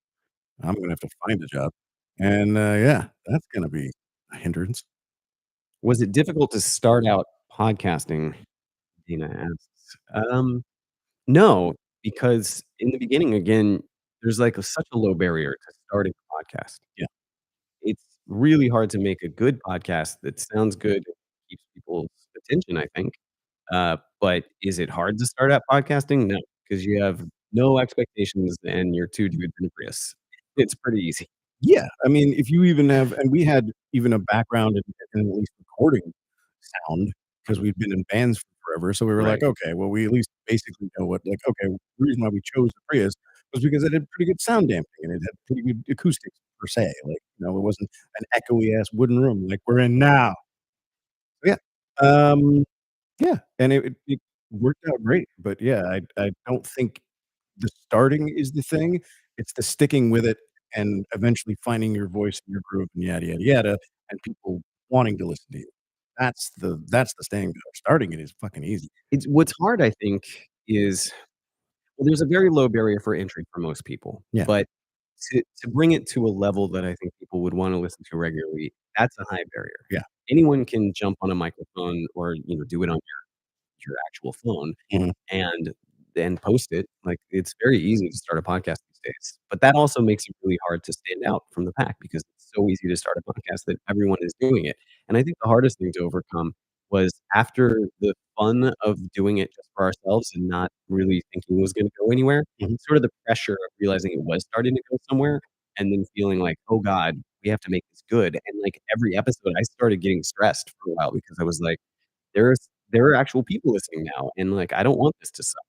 I'm gonna have to find a job." And, yeah, that's gonna be a hindrance. was it difficult to start out podcasting? Dina asks. No, because in the beginning, again, there's, like, such a low barrier to starting a podcast. Yeah. It's really hard to make a good podcast that sounds good, and keeps people's attention, I think. But is it hard to start out podcasting? No, because you have no expectations and you're 2 dudes in a Prius. It's pretty easy. Yeah, I mean, if you even have and we had even a background in at least recording sound because 'cause we've been in bands for forever, so we were like, Right. "Okay, well, we at least basically know what" like, okay, the reason why we chose the Prius was because it had pretty good sound damping, and it had pretty good acoustics per se, like, it wasn't an echoey ass wooden room like we're in now. Yeah, um, yeah, and it worked out great, but yeah, I don't think the starting is the thing, it's the sticking with it and eventually finding your voice and your groove and yada, yada, yada, and people wanting to listen to you. That's the staying power. Starting it is fucking easy. It's what's hard, I think, is well, there's a very low barrier for entry for most people, Yeah, but to bring it to a level that I think people would wanna listen to regularly, that's a high barrier. yeah. Anyone can jump on a microphone or, do it on your actual phone Mhm, and then post it. Like, it's very easy to start a podcast these days, but that also makes it really hard to stand out from the pack because it's so easy to start a podcast that everyone is doing it. And I think the hardest thing to overcome was after the fun of doing it just for ourselves and not really thinking it was gonna go anywhere, mhm. sort of the pressure of realizing it was starting to go somewhere and then feeling like, "Oh god, we have to make this good." And, like, every episode, I started getting stressed for a while because I was like, there are actual people listening now, and, like, I don't want this to suck.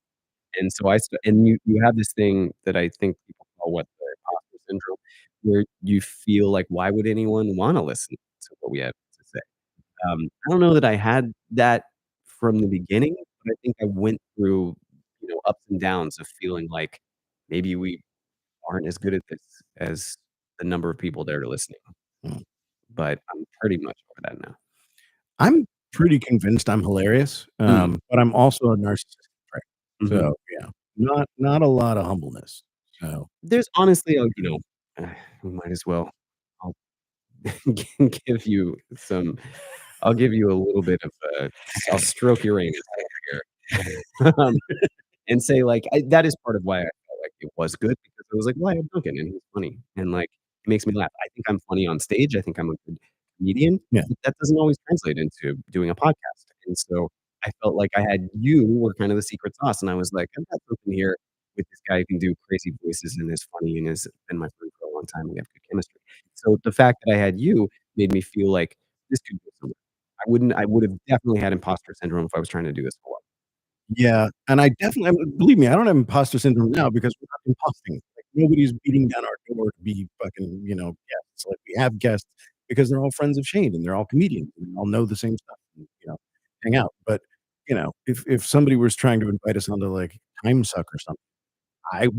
And so and you have this thing that I think people call what, the imposter syndrome, where you feel like, "Why would anyone wanna listen to what we have to say?" I don't know that I had that from the beginning, but I think I went through, ups and downs of feeling like maybe we aren't as good at this as the number of people that are listening, Mm. but I'm pretty much over that now. I'm pretty convinced I'm hilarious, Mm, but I'm also a narcissistic prick. mhm. So, yeah, not a lot of humbleness. So, There's honestly, we might as well. I'll give you some I'll give you a little bit of, I'll stroke your anus over here, and say, like, that is part of why I felt like it was good because I was like, "Well, I have Duncan, and he's funny, and, like, it makes me laugh." I think I'm funny on stage, I think I'm a good comedian, yeah. but that doesn't always translate into doing a podcast, and so I felt like I had you were kind of the secret sauce, and I was like, "I've got something here with this guy who can do crazy voices and is funny and has been my friend for a long time, and we have good chemistry." So the fact that I had you made me feel like this could go somewhere. I would have definitely had imposter syndrome if I was trying to do this for Yeah, and I definitely I mean, believe me, I don't have imposter syndrome now because we're not imposting. Like, nobody's beating down our door to be fucking, guests. Like, we have guests because they're all friends of Shane, and they're all comedians, and they all know the same stuff, and, hang out. But, if somebody was trying to invite us onto, like, Time Suck or something, I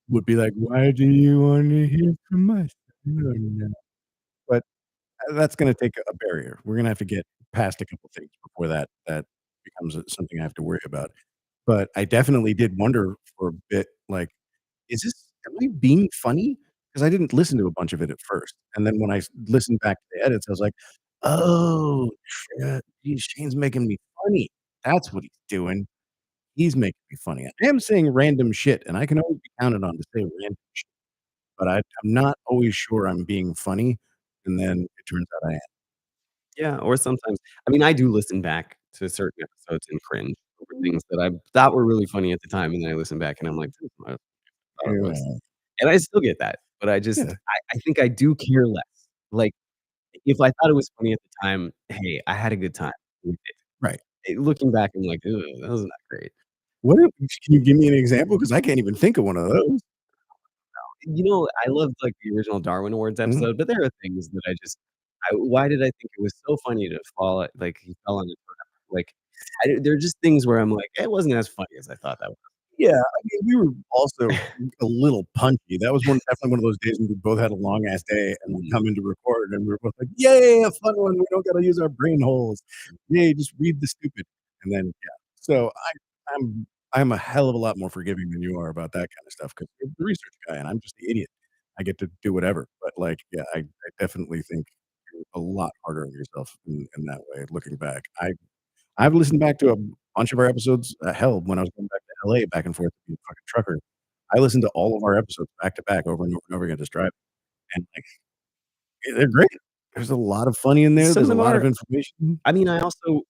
would be like, "Why do you wanna hear from us?" I don't know. But that's gonna take a barrier. We're gonna have to get past a couple things before that becomes, something I have to worry about. But I definitely did wonder for a bit, like, "Is this am I being funny?" Because I didn't listen to a bunch of it at first, and then when I listened back to the edits, I was like, "Oh, shit, geez, Shane's making me funny." That's what he's doing. He's making me funny. I am saying random shit, and I can always be counted on to say random shit, but I'm not always sure I'm being funny, and then it turns out I am. Yeah, or sometimes I mean, I do listen back to certain episodes and cringe over things that I thought were really funny at the time, and then I listen back and I'm like, "This is not what I thought it was." Yeah. And I still get that, but Yeah. I think I do care less. Like, if I thought it was funny at the time, hey, I had a good time with it. Right. Looking back, I'm like, "Ugh, that was not great." What if can you give me an example? Because I can't even think of one of those. You know, I loved, like, the original Darwin Awards Mhm. episode, but there are things that why did I think it was so funny to fall like, he fell on his forever? Like, there are just things where I'm like, "It wasn't as funny as I thought that was." Yeah, I mean, we were also a little punchy. That was definitely one of those days when we both had a long ass day and we Mhm. come in to record and we were both like, "Yay, a fun one. We don't gotta use our brain holes. Yay, just read the stupid." And then, yeah. So I'm a hell of a lot more forgiving than you are about that kind of stuff because you're the research guy and I'm just the idiot. I get to do whatever. But like, yeah, I definitely think you're a lot harder on yourself in that way, looking back. I've listened back to a bunch of our episodes. Hell, when I was going back to LA back and forth to be a fucking trucker, I listened to all of our episodes back to back over and over and over again, just driving, and, like, they're great. There's a lot of funny in there. Some of There's a them lot of are. information. I mean, I also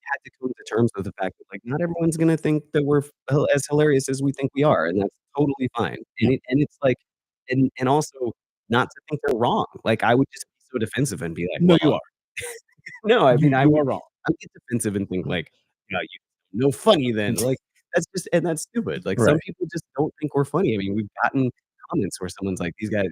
had to come to terms with the fact that, like, not everyone's gonna think that we're as hilarious as we think we are, and that's totally fine. Yeah. And it's like and also not to think they're wrong. Like, I would just be so defensive and be like, No, you "Well" are. no, I mean, You are wrong. I would get defensive and think like, "Yeah, you no funny then." Like, that's stupid. Like, some Right. people just don't think we're funny. I mean, we've gotten comments where someone's like, "These guys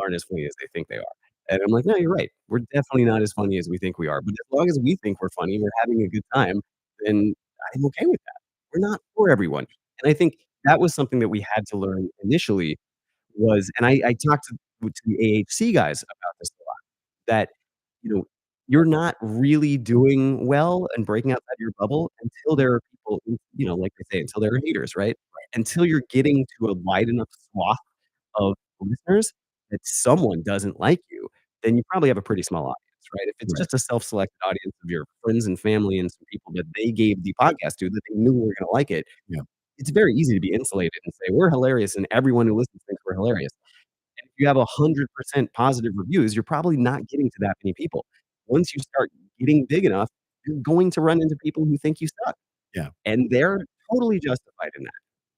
aren't as funny as they think they are." And I'm like, "No, you're right. We're definitely not as funny as we think we are. But as long as we think we're funny, we're having a good time, then I'm okay with that. We're not for everyone." And I think that was something that we had to learn initially was and I talked to the AHC guys about this a lot, that, you know, you're not really doing well and breaking outside your bubble until there are people, you know, like they say, until there are haters, right? Until you're getting to a wide enough swath of listeners that someone doesn't like you, then you probably have a pretty small audience, right? If it's Right. just a self-selected audience of your friends and family and some people that they gave the podcast to that they knew were gonna like it, Yeah. it's very easy to be insulated and say, "We're hilarious, and everyone who listens thinks we're hilarious." And if you have 100% positive reviews, you're probably not getting to that many people. Once you start getting big enough, you're going to run into people who think you suck, Yeah. and they're totally justified in that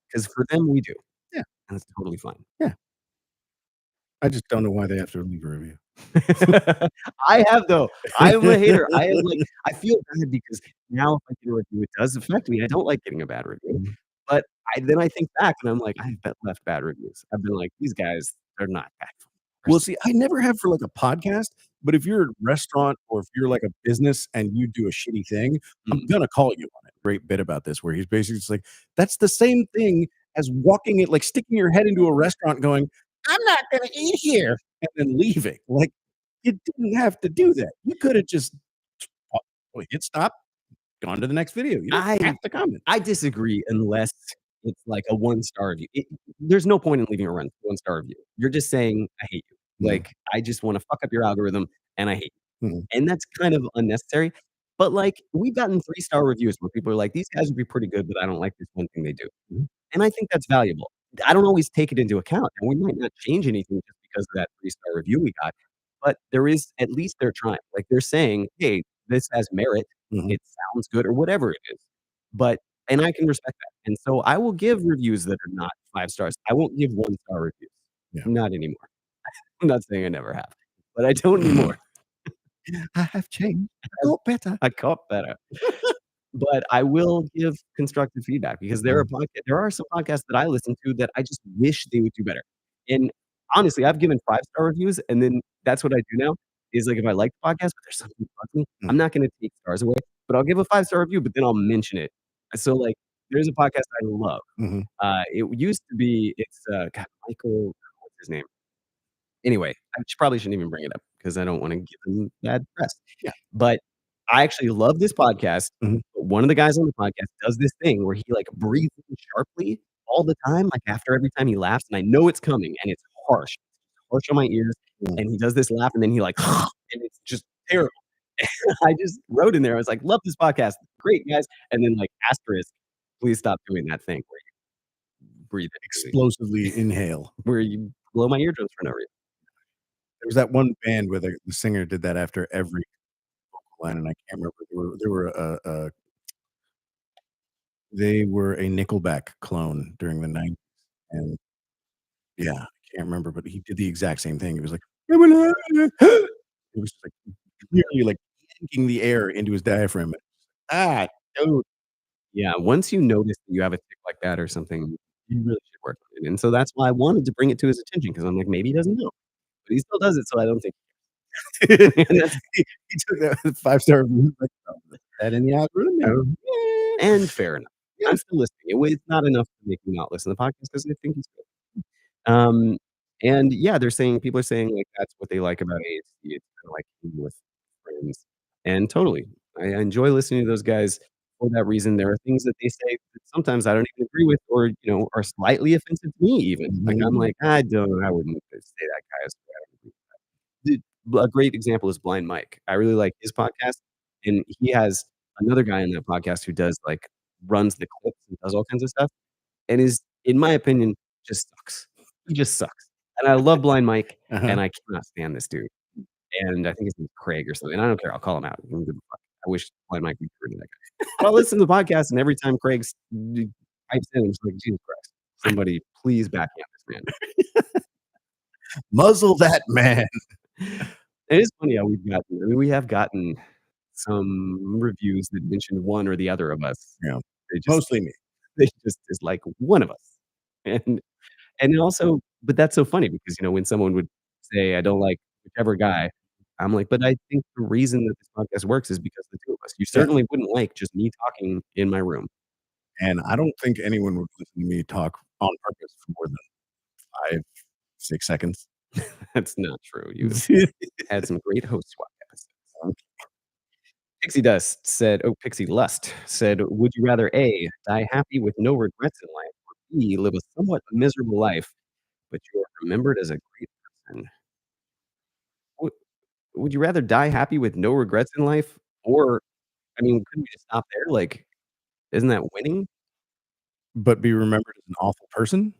because for them, we do, Yeah. and it's totally fine. Yeah. I just don't know why they have to leave a review. I have though. I am a hater. I am like I feel bad because now if I get a review, it does affect me. I don't like getting a bad review, Mhm. but then I think back and I'm like, I've left bad reviews. I've been like, these guys, they're not that Well, funny. see, I never have for, like, a podcast, but if you're a restaurant or if you're, like, a business and you do a shitty thing, I'm Mm. gonna call you on it. Great bit about this where he's basically just like, "That's the same thing as walking it like, sticking your head into a restaurant going, 'I'm not gonna eat here,' and then leaving." Like, you didn't have to do that. You coulda just hit stop, gone to the next video. You don't I have to comment. I disagree unless it's like a one-star review. There's no point in leaving a one-star review. You're just saying, "I hate you." Mhm, Like, I just wanna fuck up your algorithm, and I hate you. mhm, And that's kind of unnecessary, but, like, we've gotten three-star reviews where people are like, "These guys would be pretty good, but I don't like this one thing they do." mhm. And I think that's valuable. I don't always take it into account, and we might not change anything just because of that three-star review we got, but there is at least they're trying. Like, they're saying, "Hey, this has merit. Mhm. It sounds good," or whatever it is. But and I can respect that. And so I will give reviews that are not 5 stars. I won't give one-star reviews. Yeah. Not anymore. I'm not saying I never have, but I don't anymore. I have changed. I got better. I got better. But I will give constructive feedback because Mhm, there are some podcasts that I listen to that I just wish they would do better. And honestly, I've given 5-star reviews, and then that's what I do now, is, like, if I like the podcast, but there's something that bugs me, mhm, I'm not gonna take stars away, but I'll give a 5-star review, but then I'll mention it. So, like, there's a podcast I love. mhm. It used to be God, Michael what's his name? Anyway, probably shouldn't even bring it up because I don't wanna give him bad press. Yeah. But I actually love this podcast. Mhm. But one of the guys on the podcast does this thing where he, like, breathes in sharply all the time, like, after every time he laughs, and I know it's coming, and it's harsh. It's harsh on my ears, Mm. and he does this laugh, and then he, like, and it's just terrible. I just wrote in there, I was like, "Love this podcast. great, guys. And then, like, asterisk, please stop doing that thing where you breathe in Explosively inhale. where you blow my eardrums for no reason. There was that one band where the singer did that after every vocal line, and I can't remember. They were a Nickelback clone during the '90s, and yeah, I can't remember, but he did the exact same thing. It was like, it was just like clearly like yanking the air into his diaphragm. Ah, dude. Yeah, once you notice that you have a tick like that or something, you really should work on it, and so that's why I wanted to bring it to his attention because 'cause I'm like, "Maybe he doesn't know." But he still does it, so I don't think and that's He took that 5-star review, like, "Oh, that in the algorithm, and fair enough. yeah." I'm still listening. It's not enough to make me not listen to the podcast because I think he's good. And yeah, they're saying people are saying, like, that's what they like about AHC. It's kinda like being with friends, and totally. I enjoy listening to those guys for that reason. There are things that they say that sometimes I don't even agree with or, are slightly offensive to me even. Like, I'm Mhm. like, I wouldn't say that guy is I don't agree with that." A great example is Blind Mike. I really like his podcast, and he has another guy on that podcast who does, like, runs the clips and does all kinds of stuff, and is, in my opinion, just sucks. He just sucks. And I love Blind Mike, Uh-huh. and I cannot stand this dude. And I think his name's Craig or something. I don't care. I'll call him out. I don't give a fuck. I wish Blind Mike would get rid of that guy. But I'll listen to the podcast, and every time Craig's pipes in, I'm just like, "Jesus Christ, somebody please backhand this man." Muzzle that man. It is funny how we have gotten some reviews that mention one or the other of us. Yeah, They just mostly me. they just dislike one of us. And and it also but that's so funny because, when someone would say, "I don't like whichever guy," I'm like, "But I think the reason that this podcast works is because of the 2 of us. You Yeah, certainly wouldn't like just me talking in my room." and I don't think anyone would listen to me talk on purpose for more than 5, 6 seconds. That's not true. You've had some great host podcasts. Pixie Lust said, "Would you rather A, die happy with no regrets in life, or B, live a somewhat miserable life, but you are remembered as a great person?" Would would you rather die happy with no regrets in life, or I mean, couldn't we just stop there? Like, isn't that winning? But be remembered as an awful person?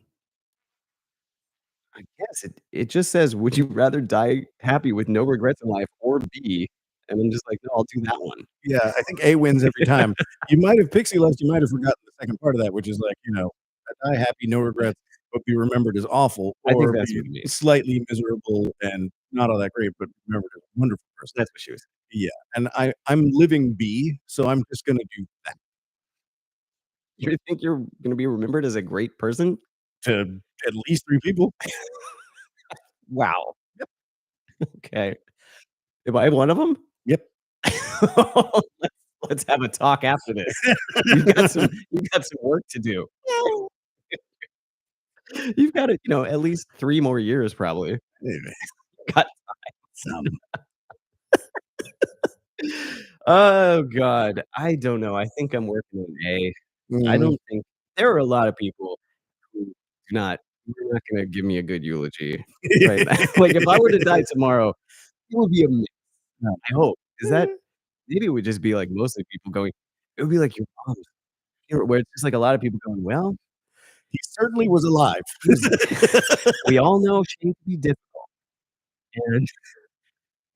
I guess it just says, "Would you rather die happy with no regrets in life or B?" And I'm just like, "No, I'll do that one." Yeah, I think A wins every time. You might have Pixie Lust, you might have forgotten the second part of that, which is like, die happy, no regrets, but be remembered as awful, I think or that's be what it means. slightly miserable and not all that great, but remembered as a wonderful person. That's what she was Yeah, and I'm living B, so I'm just gonna do that You think you're gonna be remembered as a great person? to at least 3 people. Wow. Okay. Am I one of them? Yep. Let's have a talk after this. You've got some work to do. You've got at least 3 more years probably. Anyway, Got some Oh god, I don't know. I think I'm working on A. I mm. don't think there are a lot of people who do not you're not gonna give me a good eulogy right now. Like, if I were to die tomorrow, it would be a mix, I hope. Is that maybe it would just be, like, mostly people going it would be like your mom's funeral where it's just, like, a lot of people going, "Well, He certainly was alive. he was we all know she can be difficult, and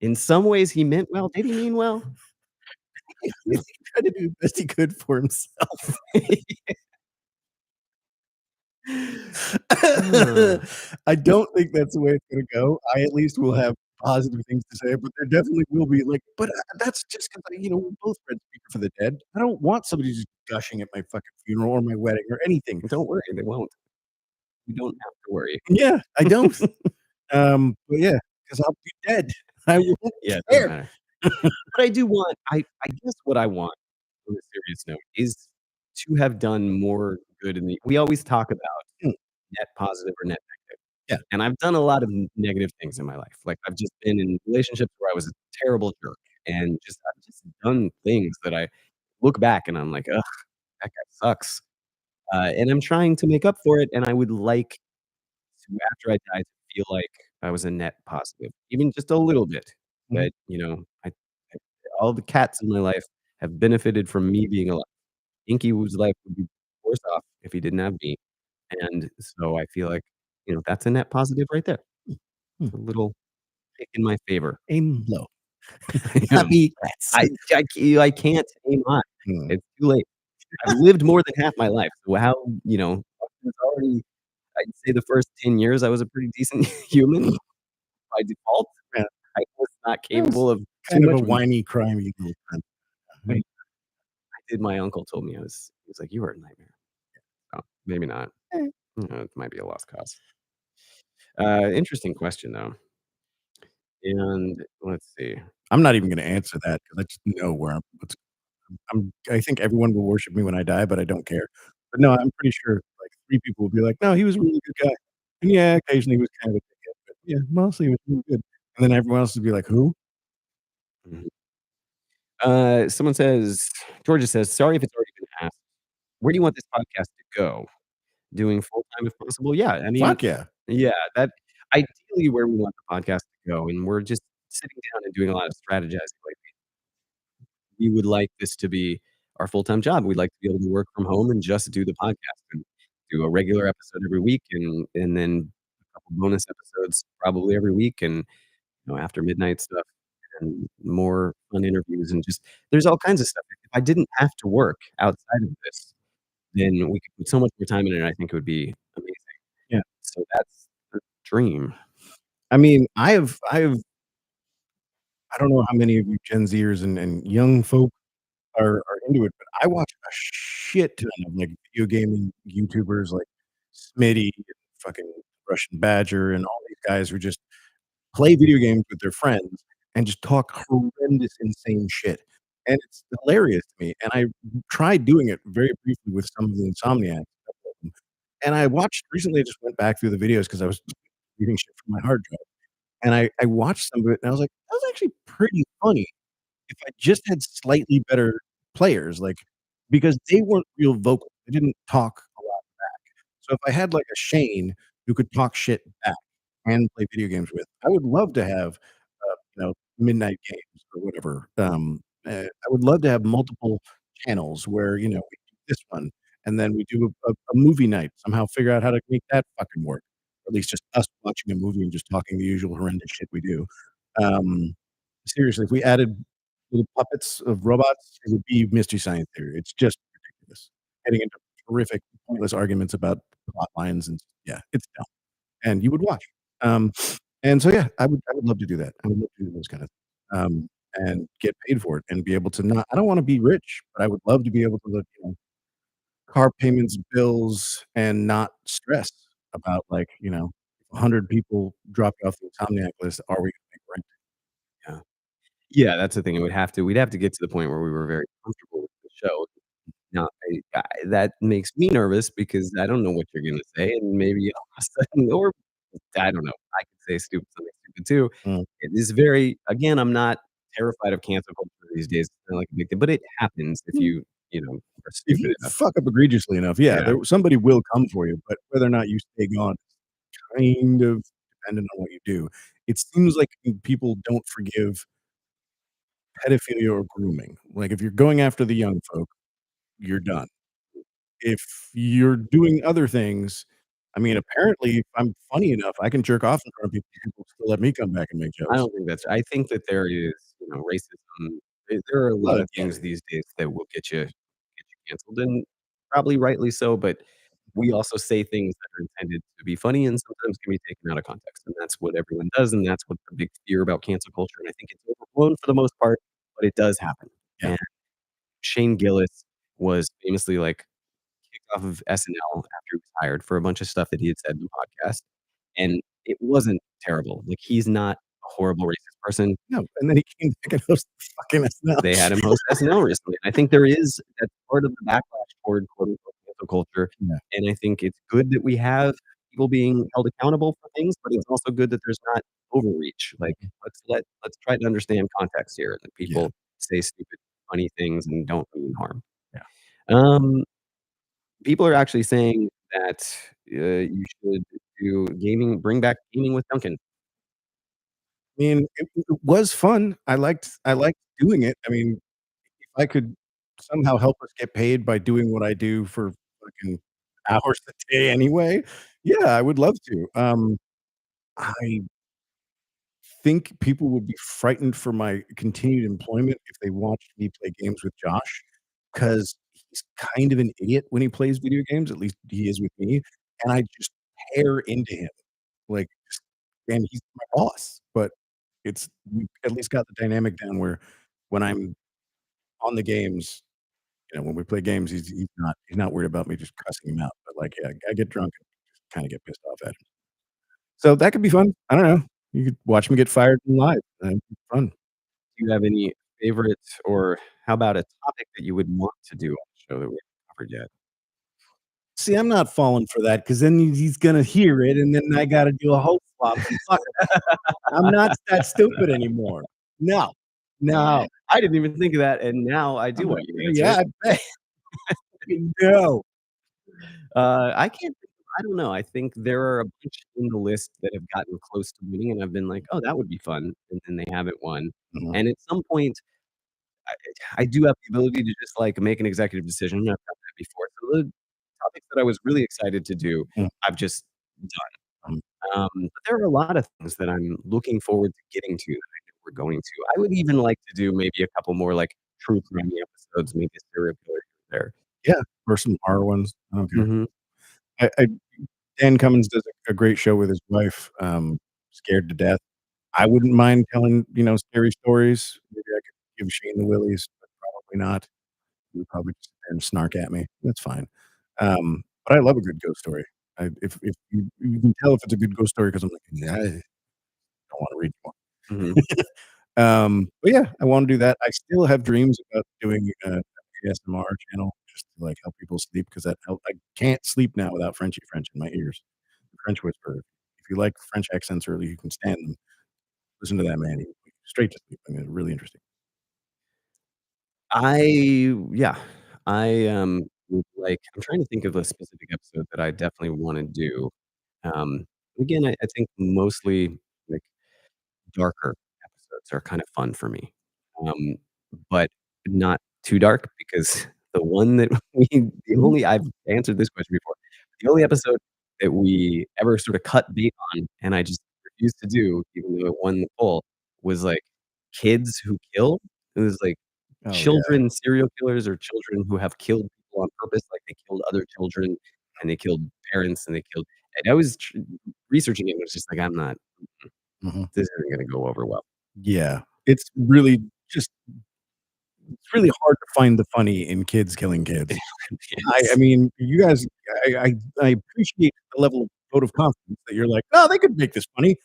in some ways he meant well. Did he mean well?" He tried to do the best he could for himself. Uh, I don't think that's the way it's gonna go. I at least will have positive things to say, but there definitely will be like, "But, that's just 'cause, we're both Fred speaker for the dead. I don't want somebody just gushing at my fucking funeral or my wedding or anything." don't worry, they won't. You don't have to worry. Yeah, I don't. But yeah, 'cause I'll be dead. I won't Yeah, it doesn't care. matter. But I do want I guess what I want, on a serious note, is to have done more good in the we always talk about Mm, net positive or net negative, yeah, and I've done a lot of negative things in my life. Like, I've just been in relationships where I was a terrible jerk, and I've just done things that I look back and I'm like, "Ugh, that guy sucks." And I'm trying to make up for it, and I would like to, after I die, to feel like I was a net positive, even just a little bit. mhm, That, I all the cats in my life have benefited from me being alive. Inky's life would be worse off if he didn't have me, and so I feel like, that's a net positive right there. Hmm. A little pick in my favor. Aim low. Um, Happy cats. I can't aim high. Hmm. It's too late. I've lived more than half my life, so it's already I'd say the first 10 years I was a pretty decent human by default. Yeah. I was not That was capable of too kind of much. a whiny, crimey little cunt. I did my uncle told me he was like, "You were a nightmare." Oh, maybe not. Eh. It might be a lost cause. Interesting question, though. And let's see. I'm not even gonna answer that because I just know where I think everyone will worship me when I die, but I don't care. But no, I'm pretty sure, like, 3 people will be like, "No, he was a really good guy." And yeah, occasionally he was kind of a dickhead, but yeah, mostly he was really good. And then everyone else would be like, "Who?" Mhm. Someone says Georgia says, "Sorry if it's already been asked. Where do you want this podcast to go? Doing full-time if possible?" Yeah, I mean, Fuck yeah. yeah, that ideally where we want the podcast to go, and we're just sitting down and doing a lot of strategizing lately. We would like this to be our full-time job. We'd like to be able to work from home and just do the podcast and do a regular episode every week and then a couple bonus episodes probably every week and, after midnight stuff and more fun interviews and just there's all kinds of stuff. If I didn't have to work outside of this, then we could put so much more time in it, and I think it would be amazing. Yeah. So that's the dream. I mean, I don't know how many of you Gen Zers and young folk are into it, but I watch a shit ton of, like, video gaming YouTubers like Smitty and fucking Russian Badger and all these guys who just play video games with their friends and just talk horrendous, insane shit, and it's hilarious to me, and I tried doing it very briefly with some of the Insomniacs, a couple of them, and I watched recently, I just went back through the videos because I was reading shit from my hard drive, and I watched some of it, and I was like, "That was actually pretty funny." If I just had slightly better players, like because they weren't real vocal, they didn't talk a lot back. So if I had, like, a Shane who could talk shit back and play video games with, I would love to have, midnight games or whatever. I would love to have multiple channels where, we do this one, and then we do a movie night, somehow figure out how to make that fucking work, or at least just us watching a movie and just talking the usual horrendous shit we do. Um, Seriously, if we added little puppets of robots, it would be Mystery Science Theory. It's just ridiculous. Getting into horrific, pointless arguments about plot lines and yeah, it's dumb, and you would watch. Um, and so, yeah, I would love to do that. I would love to do those kind of and get paid for it and be able to not I don't wanna be rich, but I would love to be able to look, car payments, bills, and not stress about, like, 100 people dropped off the Insomniac list, are we gonna make rent? Yeah. Yeah, that's the thing. We'd have to get to the point where we were very comfortable with the show. Now, that makes me nervous because I don't know what you're gonna say, and maybe all of a sudden or I don't know, I could say something stupid too. Mm. It is very again, I'm not terrified of cancel culture these days, it's not like a big thing, but it happens if Mm. are If stupid you enough. fuck up egregiously enough, yeah, Yeah. somebody will come for you, but whether or not you stay gone is kind of dependent on what you do. It seems like people don't forgive pedophilia or grooming. Like, if you're going after the young folk, you're done. If you're doing other things, I mean, apparently, if I'm funny enough, I can jerk off in front of people, people still let me come back and make I jokes. don't think that's I think that there is, racism. There are a lot Well, of yeah, things these days that will get you canceled, and probably rightly so, but we also say things that are intended to be funny and sometimes can be taken out of context, and that's what everyone does, and that's what the big fear about cancel culture, and I think it's overblown for the most part, but it does happen, yeah. and Shane Gillis was famously, kicked off of SNL after he was hired for a bunch of stuff that he had said in the podcast, and it wasn't terrible. Like, he's not a horrible racist person. No, and then he came back and hosted fucking They had SNL. him host SNL recently, and I think that's part of the backlash toward quote unquote cancel culture, Yeah, and I think it's good that we have people being held accountable for things, but it's also good that there's not overreach. Like, let's try to understand context here, that yeah, people say stupid, funny things and don't mean harm. yeah. Um, People are actually saying that, you should bring back gaming with Duncan. I mean, it was fun. I liked doing it. I mean, if I could somehow help us get paid by doing what I do for fucking hours a day anyway, yeah, I would love to. I think people would be frightened for my continued employment if they watched me play games with Josh, because he's kind of an idiot when he plays video games, at least he is with me, and I just tear into him, like, just and he's my boss, but we've at least got the dynamic down where when I'm on the games, when we play games, he's not worried about me just cussing him out, but, like, yeah, I get drunk and just kinda get pissed off at him. So that could be fun. I don't know. You could watch me get fired live, it'd be fun. Do you have any favorites, or how about a topic that you would want to do on the show that we haven't covered yet? See, I'm not falling for that because then he's gonna hear it, and then I gotta do a whole swap and fuck it. I'm not that stupid anymore. No. No. I didn't even think of that, and now I do want you to answer Yeah, it. I bet. No. I can't think I don't know, I think there are a bunch in the list that have gotten close to winning, and I've been like, "Oh, that would be fun," and then they haven't won, Mhm. and at some point, I do have the ability to just, like, make an executive decision, I've done that before, so the topics that I was really excited to do, Mm, I've just done. mm. But there are a lot of things that I'm looking forward to getting to that I know we're going to. I would even like to do maybe a couple more, like, true crime episodes, maybe a serial killer here or Yeah, or some horror ones. I don't there. care. Mhm. I Dan Cummins does a great show with his wife, Scared to Death. I wouldn't mind telling, scary stories. Maybe I could give Shane the willies, but probably not. He would probably just sit there and snark at me. That's fine. But I love a good ghost story. If you can tell if it's a good ghost story because 'cause I'm like, "Yeah, I don't wanna read more." Mhm. But yeah, I wanna do that. I still have dreams about doing a ASMR channel just to, like, help people sleep 'cause I can't sleep now without Frenchy French in my ears. The French whisperer. If you like French accents or you can stand them, listen to that man. He'll put you straight to sleep. I mean, really interesting. I yeah, would like I'm trying to think of a specific episode that I definitely wanna do. Um, again, I think mostly, like, darker episodes are kind of fun for me, um, but not too dark because the one that the Mhm. only I've answered this question before. The only episode that we ever sort of cut bait on, and I just refused to do, even though it won the poll, was, like, kids who kill. It was, like, Oh, yeah. children serial killers or children who have killed people on purpose, like, they killed other children, and they killed parents, and they killed and I was researching it, and it was just like, "I'm not Mhm. this isn't gonna go over well." Yeah. It's really just it's really hard to find the funny in kids killing kids. I It's mean, you guys I appreciate the level of vote of confidence that you're like, "No, they could make this funny."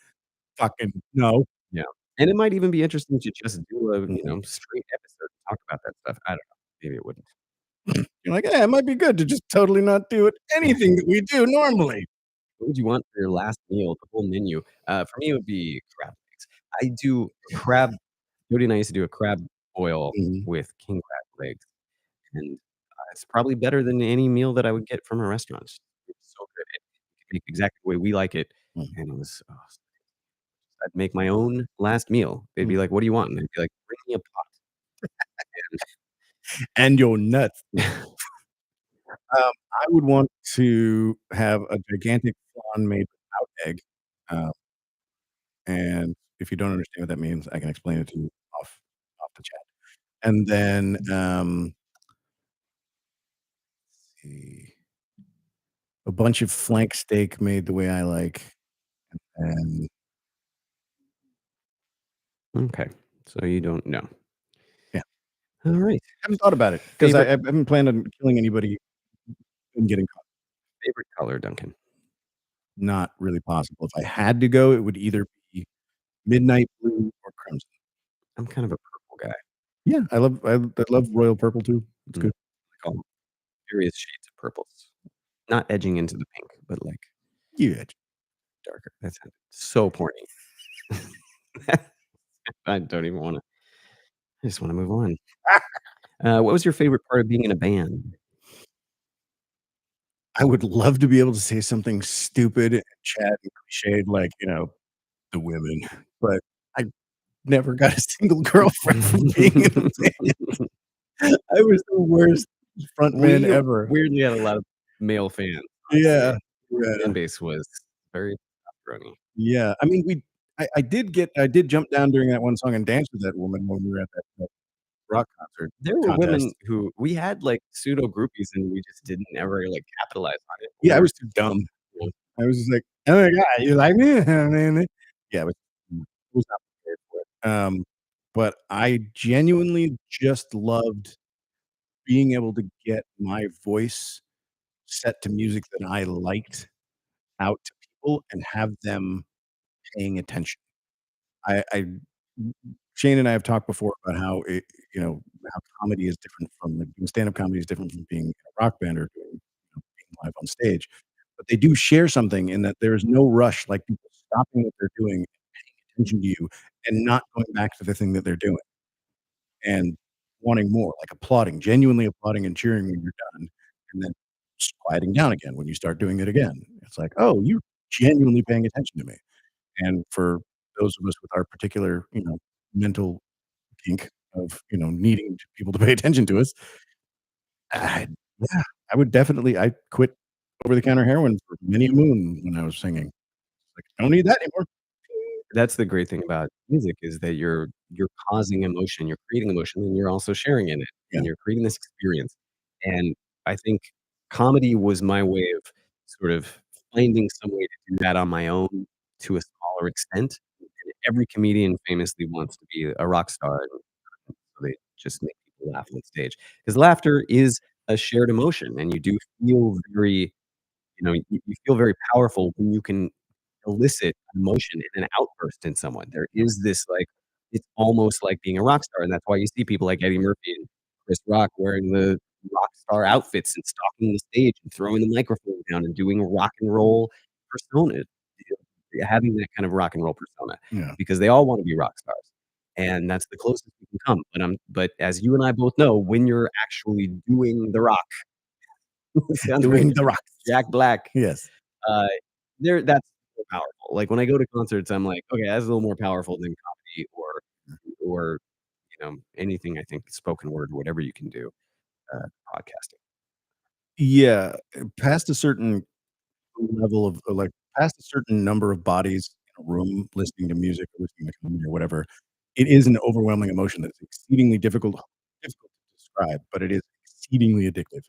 Fucking no. yeah, and it might even be interesting to just do a, Mhm. straight episode to talk about that stuff. I don't know, maybe it wouldn't. You're like, "Yeah, it might be good to just totally not do it anything that we do normally." What would you want for your last meal, the whole menu? For me, it would be crab legs. I do crab Jody and I used to do a crab boil Mhm, with king crab legs, and, it's probably better than any meal that I would get from a restaurant. It's so good. It make exactly the way we like it, mhm, and it was, I'd make my own last meal. They'd be mhm. like, "What do you want?" And I'd be like, "Bring me a And you're nuts. pot." I would want to have a gigantic flan made without egg, uh, and if you don't understand what that means, I can explain it to you off the chat. And then, see, a bunch of flank steak made the way I like, and Okay, so you don't know. yeah, Alright. haven't thought about it 'cause I Favorite haven't planned on killing anybody and getting caught. favorite color, Duncan? Not really possible. If I had to go, it would either be midnight blue or crimson. I'm kind of a purple guy. Yeah, I love royal purple too. It's Mm, good. like all various shades of purples. Not edging into the pink, but, like, Yeah. darker. That sounded so porny. I don't even wanna I just wanna move on. What was your favorite part of being in a band? I would love to be able to say something stupid and chat and cliched like, the women, but I never got a single girlfriend from being in a band. I was the worst frontman We ever. weirdly had a lot of male fans, Yeah, honestly. yeah, Fan base was very testosterone-y. yeah. I mean, I did jump down during that one song and dance with that woman when we were at that rock concert There were women contest. who we had, like, pseudo groupies, and we just didn't ever, like, capitalize on it Yeah, I or, was too dumb. you know. I was just like, "Oh my god, you like me?" I mean, yeah, I was not prepared for it. But I genuinely just loved being able to get my voice set to music that I liked out to people and have them paying attention. I Shane and I have talked before about how you know, how comedy is different from like, doing stand-up comedy is different from being in a rock band or doing, being live on stage. But they do share something in that there is no rush, like people stopping what they're doing, paying attention to you, and not going back to the thing that they're doing, and wanting more, like applauding, genuinely applauding and cheering when you're done, and then just quieting down again when you start doing it again. It's like, "Oh, you're genuinely paying attention to me." And for those of us with our particular, mental kink of, needing people to pay attention to us, I yeah, I would definitely I quit over-the-counter heroin for many a moon when I was singing. Like, "Don't need that anymore." That's the great thing about music is that you're causing emotion, you're creating emotion, and you're also sharing in it, Yeah. and you're creating this experience. And I think comedy was my way of sort of finding some way to do that on my own to a smaller extent. And every comedian famously wants to be a rock star, and so they just make people laugh on stage. Because laughter is a shared emotion, and you do feel very you feel very powerful when you can elicit emotion and an outburst in someone. There is this, like it's almost like being a rock star, and that's why you see people like Eddie Murphy and Chris Rock wearing the rock star outfits and stalking the stage and throwing the microphone down and doing rock and roll persona, having that kind of rock and roll persona, Yeah. because they all wanna be rock stars, and that's the closest we can come, but as you and I both know, when you're actually doing the rock, sounds very Doing the rocks. Jack Black, Yes. uh, that's so powerful. Like, when I go to concerts, I'm like, "Okay, that's a little more powerful than comedy or, anything I think spoken word, whatever you can do, podcasting." Yeah, past a certain level of like, past a certain number of bodies in a room listening to music or listening to comedy or whatever, it is an overwhelming emotion that's exceedingly difficult to describe, but it is exceedingly addictive.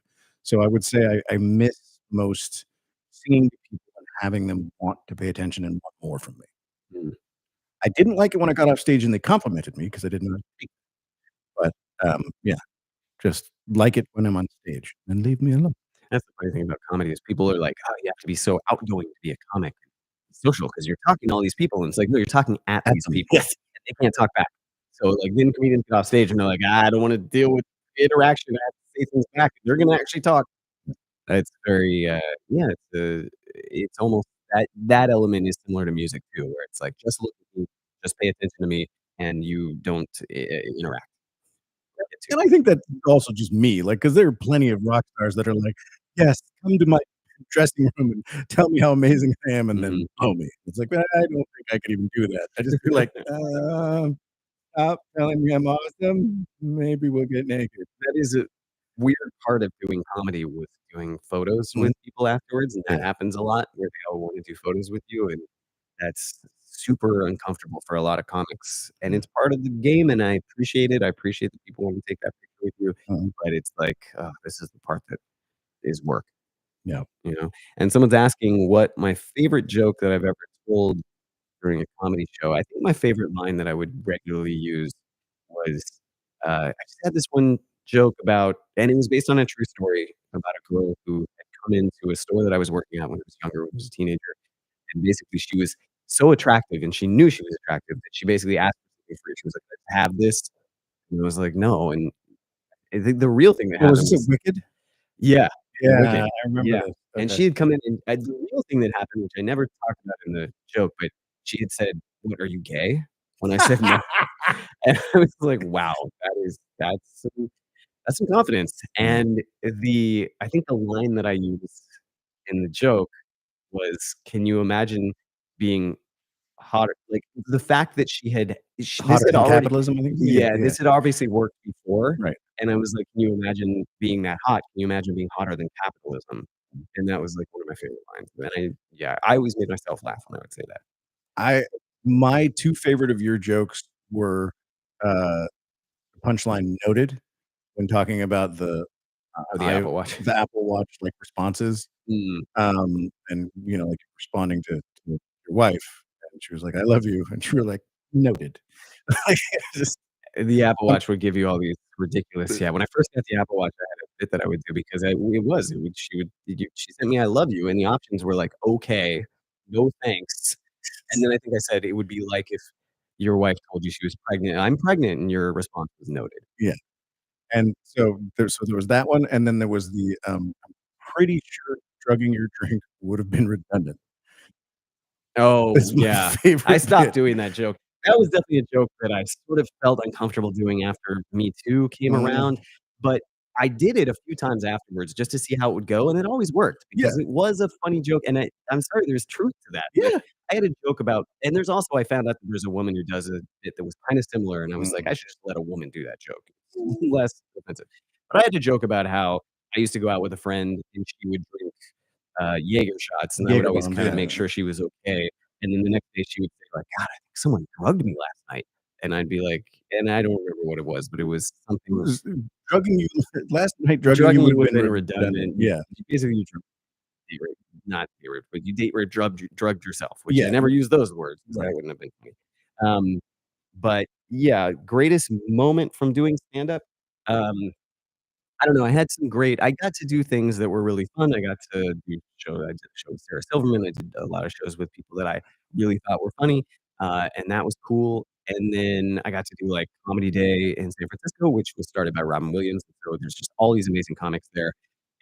So I would say I miss most singing to people and having them want to pay attention and want more from me. Mm. I didn't like it when I got off stage and they complimented me because I didn't know how to speak, but, yeah, just like it when I'm on stage and leave me alone. That's the funny thing about comedy is people are like, "Oh, you have to be so outgoing to be a comic, social, because 'cause you're talking to all these people," and it's like, "No, you're talking at At these them, people, yes. and they can't talk back." So, like, then comedians get off stage and they're like, "I don't wanna deal with interaction, I have to say things back, they're gonna actually talk." It's very, yeah, it's almost that element is similar to music too, where it's like, "Just look at me, just pay attention to me, and you don't interact." Get too And I think that's also just me, like, because there are plenty of rock stars that are like, "Yes, come to my dressing room and tell me how amazing I am, and then Mhm. blow me." It's like, I don't think I could even do that. I just feel like, stop telling me I'm awesome. Maybe we'll get naked." That is a weird part of doing comedy with doing photos Mm, with people afterwards, and that yeah, happens a lot where they all wanna do photos with you, and that's super uncomfortable for a lot of comics, and mm, it's part of the game, and I appreciate it. I appreciate that people wanna take that picture with you, mhm, but it's like, this is the part that is work, yeah. you know? And someone's asking what my favorite joke that I've ever told during a comedy show. I think my favorite line that I would regularly use was, I just had this one joke about and it was based on a true story about a girl who had come into a store that I was working at when I was younger, when I was a teenager, and basically she was so attractive, and she knew she was attractive that she basically asked for something free. She was like, "Let's have this," and I was like, "No," and I think the real thing that What was happened this, a was Wicked? yeah, Yeah, Wicked, I remember yeah, this. and Okay. she had come in and the real thing that happened, which I never talked about in the joke, but she had said, "What, are you gay?" When I said, "No." And I was like, "Wow, that's some confidence." Yeah. And I think the line that I used in the joke was, "Can you imagine being hotter?" Like, the fact that she had sh this Hotter had than already capitalism, I think? Yeah, yeah, yeah, this had obviously worked before, right. And I was like, "Can you imagine being that hot? Can you imagine being hotter than capitalism?" And that was, like, one of my favorite lines. And I always made myself laugh when I would say that. I my 2 favorite of your jokes were, uh, punchline noted when talking about Oh, the I Apple Watch. the Apple Watch, like, responses, Mm. and, like, responding to your wife, and she was like, "I love you," and you were like, "Noted." Like, just The Apple um, Watch would give you all these ridiculous the yeah, when I first got the Apple Watch, I had a bit that I would do because she sent me "I love you," and the options were like, "Okay," "No, thanks," and then I think I said, "It would be like if your wife told you she was pregnant, 'I'm pregnant,'" and your response was "Noted." yeah, and so there was that one, and then there was I'm pretty sure drugging your drink would have been redundant. Oh, It's my yeah. I favorite stopped bit. doing that joke. That was definitely a joke that I sort of felt uncomfortable doing after Me Too came Mhm. around, but I did it a few times afterwards just to see how it would go, and it always worked Yeah, because it was a funny joke, and I'm sorry, there's truth to that. Like, yeah. I had a joke about and there's also I found out that there's a woman who does a bit that was kinda similar, and I was like, Mm. "I should just let a woman do that joke." Less offensive. But I had a joke about how I used to go out with a friend, and she would drink Jaeger shots, and I would Jaeger always bombs, kinda yeah. make sure she was okay, and then the next day she would say like, "God, I think someone drugged me last night," and I'd be like and I don't remember what it was, but it was It something was drugging you last night, drugging you drugging would you have would have been been redundant. redundant. Yeah, Basically, you date rape not date rape, but you date rape, drugged yourself, which I yeah, never used those words, so that right. wouldn't have been funny. But yeah, greatest moment from doing stand-up? Um I don't know, I got to do things that were really fun. I did a show with Sarah Silverman, I did a lot of shows with people that I really thought were funny, and that was cool, and then I got to do, like, Comedy Day in San Francisco, which was started by Robin Williams, and so there's just all these amazing comics there,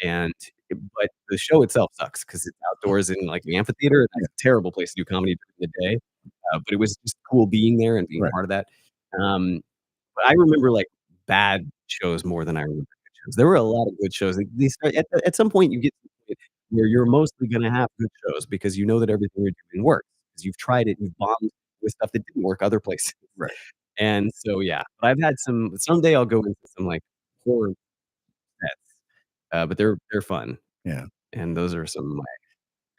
but the show itself sucks because it's outdoors in, like, the amphitheater, and Yeah, that's a terrible place to do comedy during the day, but it was just cool being there and being right. part of that. Um but I remember, like, bad shows more than I remember good shows. There were a lot of good shows. Like, they start at some point, you get to the point where you're mostly gonna have good shows because you know that everything you're doing works, 'cause you've tried it, you've bombed with stuff that didn't work other places. Right. And so, yeah, but I've had someday I'll go into some, like, horror sets, but they're fun, Yeah. and those are some of my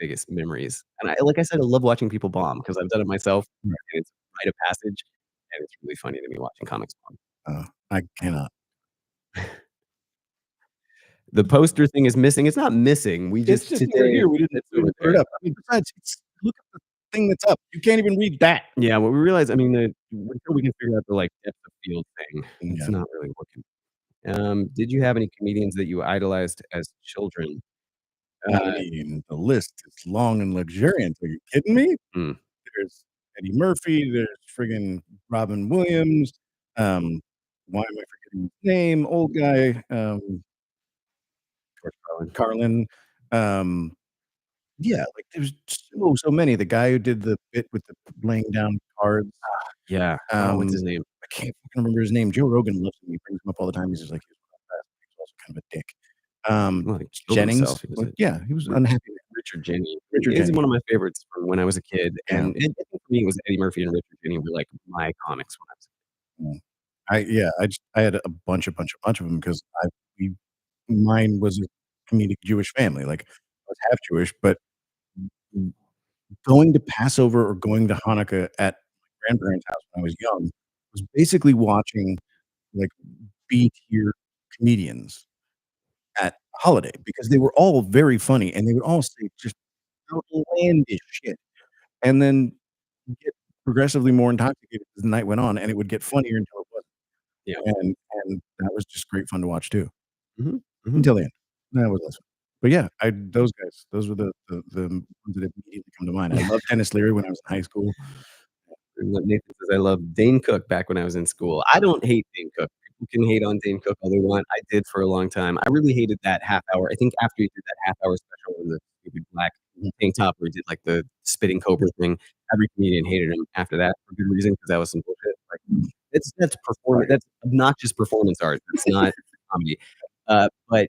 biggest memories. And like I said, I love watching people bomb because 'cause I've done it myself, Right. and it's a rite of passage, and it's really funny to me watching comics bomb. I cannot. The poster thing is missing. It's not missing. We It's just just over today here. We didn't it's we over didn't put it there. up. I mean, besides, look at the thing that's up. You can't even read that. Yeah, well, we realized, I mean, until we can figure out the, like, depth of field thing, it's Yeah. not really working. Did you have any comedians that you idolized as children? I Uh, mean, the list is long and luxuriant. Are you kidding me? hmm, There's Eddie Murphy, there's friggin' Robin Williams, um, why am I forgetting his name? Old guy, George Carlin. Carlin, um, yeah, like, there's so many. The guy who did the bit with the laying down cards, Yeah. Oh, what's his name? I can't fucking remember his name. Joe Rogan loves him. He brings him up all the time. He's just like, "He was one of the best." He was also kind of a dick. Well, he killed Jennings, himself. He was like, a yeah, he was Rich unhappy. Richard Jeni. Richard He's Jennings, one of my favorites from when I was a kid, yeah, and I think for me, it was Eddie Murphy and Richard Jeni were, like, my comics when I was mm. I had a bunch of them because we mine was a comedic Jewish family, like, I was half Jewish, but going to Passover or going to Hanukkah at my grandparents' house when I was young was basically watching, like, B-tier comedians at a holiday because they were all very funny, and they would all say just outlandish shit, and then get progressively more intoxicated as the night went on, and it would get funnier until it Yeah. wasn't, and that was just great fun to watch too, Mhm. Mhm. until the end. That was less fun. But yeah, those guys, those were the ones that immediately come to mind. I loved Dennis Leary when I was in high school. Nathan says, "I loved Dane Cook back when I was in school." I don't hate Dane Cook. People can hate on Dane Cook all they want. I did for a long time. I really hated that half hour. I think after he did that half-hour special in the stupid black tank top where he did, like, the spitting cobra thing, every comedian hated him after that for good reason because that was some bullshit. Like, Right. that's obnoxious performance art. That's not comedy. But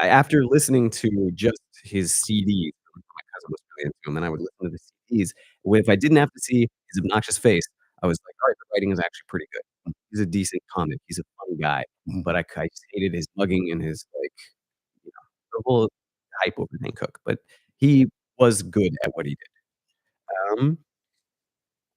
after listening to just his CDs, my cousin was really into him, and I would listen to the CDs. If I didn't have to see his obnoxious face, I was like, "All right, the writing is actually pretty good." he's a decent comic. He's a fun guy, Mhm. but I just hated his mugging and his, like, you know, the whole hype over Dane Cook, but he was good at what he did.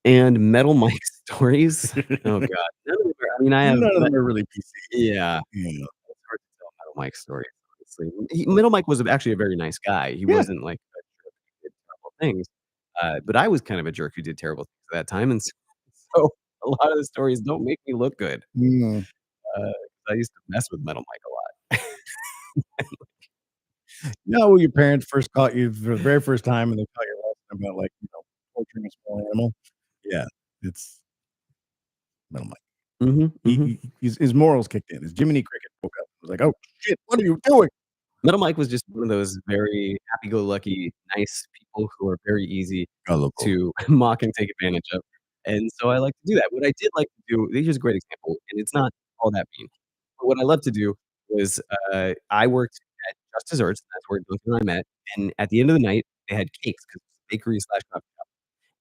And Metal Mike stories, oh god, none of them are I mean, I have None of me them are really PC. yeah, Yeah. it's hard to tell Metal Mike stories, honestly. Metal Mike was actually a very nice guy. He Yeah. wasn't like a jerk who did terrible things, but I was kind of a jerk who did terrible things at that time, and so a lot of the stories don't make me look good. Mm. Uh, I used to mess with Metal Mike a lot. You know, when your parents first caught you for the very first time and they taught you a lesson about, like, torturing a small animal? Yeah, it's Metal Mike. Mhm, mhm. His morals kicked in. His Jiminy Cricket woke up and was like, "Oh, shit, what are you doing?" Metal Mike was just one of those very happy-go-lucky, nice people who are very easy Gullible. to mock and take advantage of, and so I like to do that. What I did like to do here's a great example, and it's not all that mean, but what I love to do was, I worked at Just Desserts, that's where Duncan and I met, and at the end of the night, they had cakes 'cause it's a bakery/coffee shop,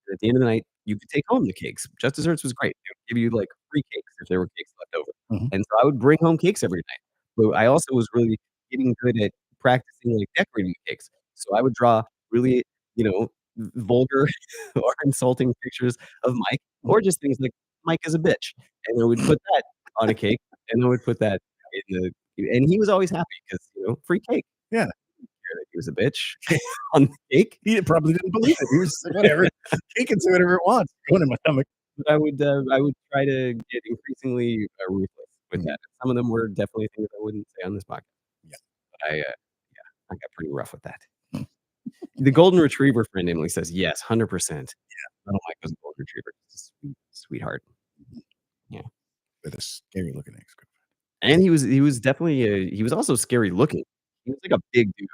and at the end of the night, you could take home the cakes. Just Desserts was great. They would give you, like, free cakes if there were cakes left over, Mhm. and so I would bring home cakes every night, but I also was really getting good at practicing, like, decorating the cakes. So I would draw really, you know, vulgar or insulting pictures of Mike, or just things like, "Mike is a bitch," and I would put that on a cake, and I would put that in the and he was always happy 'cause, free cake. Yeah. He didn't care that he was a bitch on the cake. He probably didn't believe it. He was just like, "Whatever. Cake can say whatever it wants. Going in my stomach." But I would try to get increasingly, ruthless with Mhm. that. Some of them were definitely things I wouldn't say on this podcast. Yeah. But yeah, I got pretty rough with that. Mm. The golden retriever friend, Emily says, "Yes, 100%." I don't like those golden retriever. He's a sweetheart. Mhm. Yeah. With a scary looking ex. And he was definitely he was also scary looking. He was like a big dude.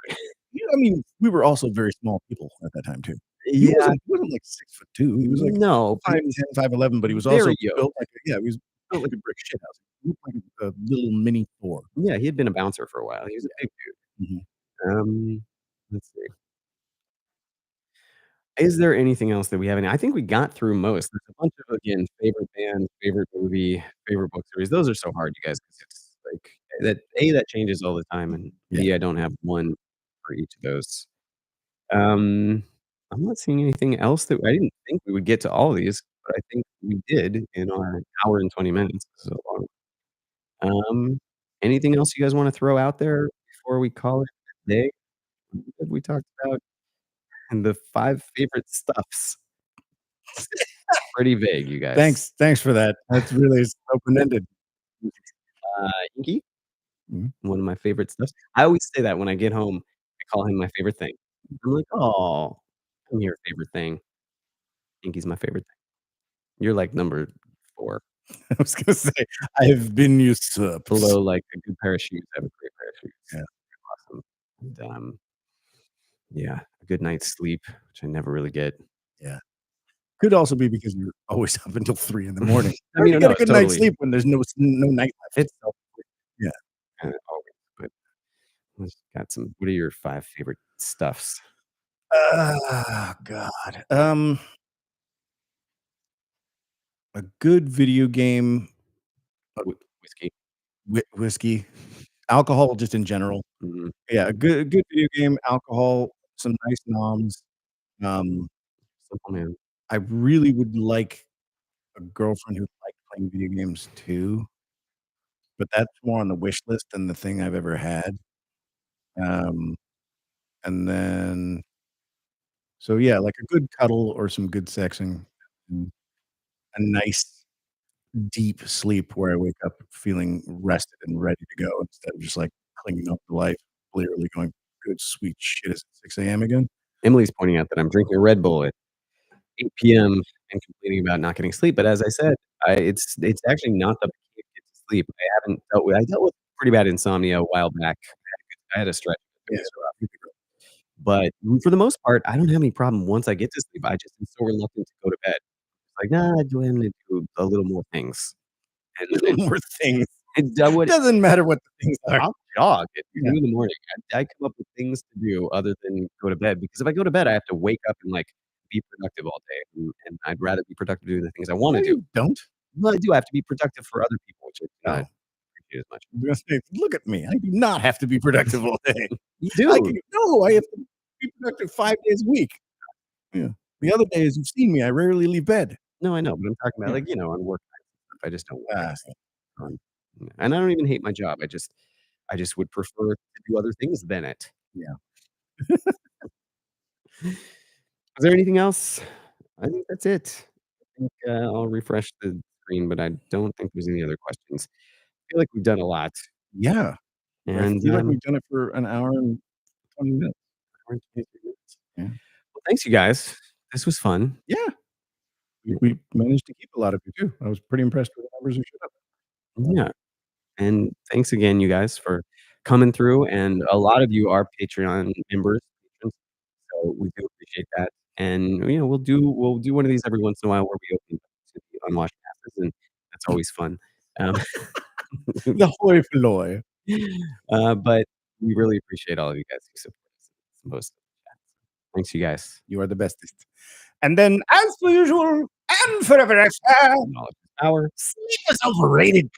Yeah, I mean, we were also very small people at that time too. Yeah, He wasn't like 6'2". He was like no, but 5'10", 5'11", but he was also very yoked. built like he was built like a brick shithouse. He looked like a little mini Thor. Yeah, he had been a bouncer for a while. He was a big Mhm. dude. Let's see. Is there anything else that we haven't I think we got through most. There's a bunch of, again, favorite band, favorite movie, favorite book series. Those are so hard, you guys, 'cause it's like that A, that changes all the time, and Yeah. B, I don't have one for each of those. Um, I'm not seeing anything else that I didn't think we would get to all of these, but I think we did in our hour and 20 minutes. So long. Anything else you guys wanna throw out there before we call it a day? What have we talked about? And the 5 favorite stuffs. Pretty vague, you guys. Thanks for that. That's really open-ended. Inky, Mhm. one of my favorite stuffs. I always say that when I get home, I call him my favorite thing. I'm like, "Oh, I'm your favorite thing." Inky's my favorite thing. You're like number 4 I was gonna say, I have been usurped. below, like, a good pair of shoes. I have a great pair of shoes. Yeah. Awesome. And, yeah, a good night's sleep, which I never really get. Yeah. Could also be because you're always up until 3 in the morning. I Hard mean, to no, get a it's good night's totally sleep when there's no night left. it's Yeah. always, but let's got some what are your 5 favorite stuffs? Oh, God. A good video game, Whiskey. whiskey, alcohol just in general. Mhm. Yeah, a good video game, alcohol, some nice noms. Um, Simple Man. I really would like a girlfriend who liked playing video games too, but that's more on the wish list than the thing I've ever had. Um, and then so, yeah, like a good cuddle or some good sexing, and a nice deep sleep where I wake up feeling rested and ready to go instead of just, like, clinging on to life, literally going, "Good sweet shit, is it 6 AM again?" Emily's pointing out that I'm drinking a Red Bull at 8 PM and complaining about not getting sleep, but as I said, it's actually not that I can't get to sleep. I dealt with pretty bad insomnia a while back. I had a stretch that Yeah. was rough. But for the most part, I don't have any problem once I get to sleep. I just am so reluctant to go to bed. It's like, "Nah, I'm gonna do a little more things." And then Little more things. I would Doesn't matter what the things are. I'll jog at 2 Yeah. in the morning. I come up with things to do other than go to bed, because if I go to bed, I have to wake up and, like, be productive all day, and I'd rather be productive doing the things I wanna No, do. you don't. Well, I do have to be productive for other people, which I do not Oh. appreciate as much. I'm gonna say, look at me. I do not have to be productive all day. You I do. can no, I have to be productive 5 days a week. Yeah. The other days you've seen me, I rarely leave bed. No, I know, but I'm talking about, Yeah. like, on work nights and stuff. I just don't want Ah, to. And I don't even hate my job. I just would prefer to do other things than it. yeah. Is there anything else? I think that's it. I think, I'll refresh the screen, but I don't think there's any other questions. I feel like we've done a lot, Yeah. I and, feel like we've done it for an hour and 20 minutes. we're at 23 minutes. Yeah. Well, thanks, you guys. This was fun. Yeah. We managed to keep a lot of you too. I was pretty impressed with the numbers who showed up. Yeah, and thanks again, you guys, for coming through, and a lot of you are Patreon members, patrons, so we do appreciate that, and, we'll do one of these every once in a while where we open to the unwashed masses, and that's always fun. Um, The hoi polloi. but we really appreciate all of you guys who support us most of the chat. Thanks, you guys. You are the bestest. And then, as per usual, and forever after, Knowledge is power. sleep is overrated.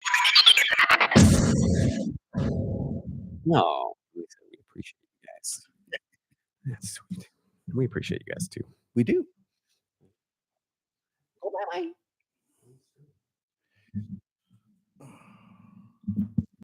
No, we said we appreciate you guys. That's sweet. We appreciate you guys too. We do.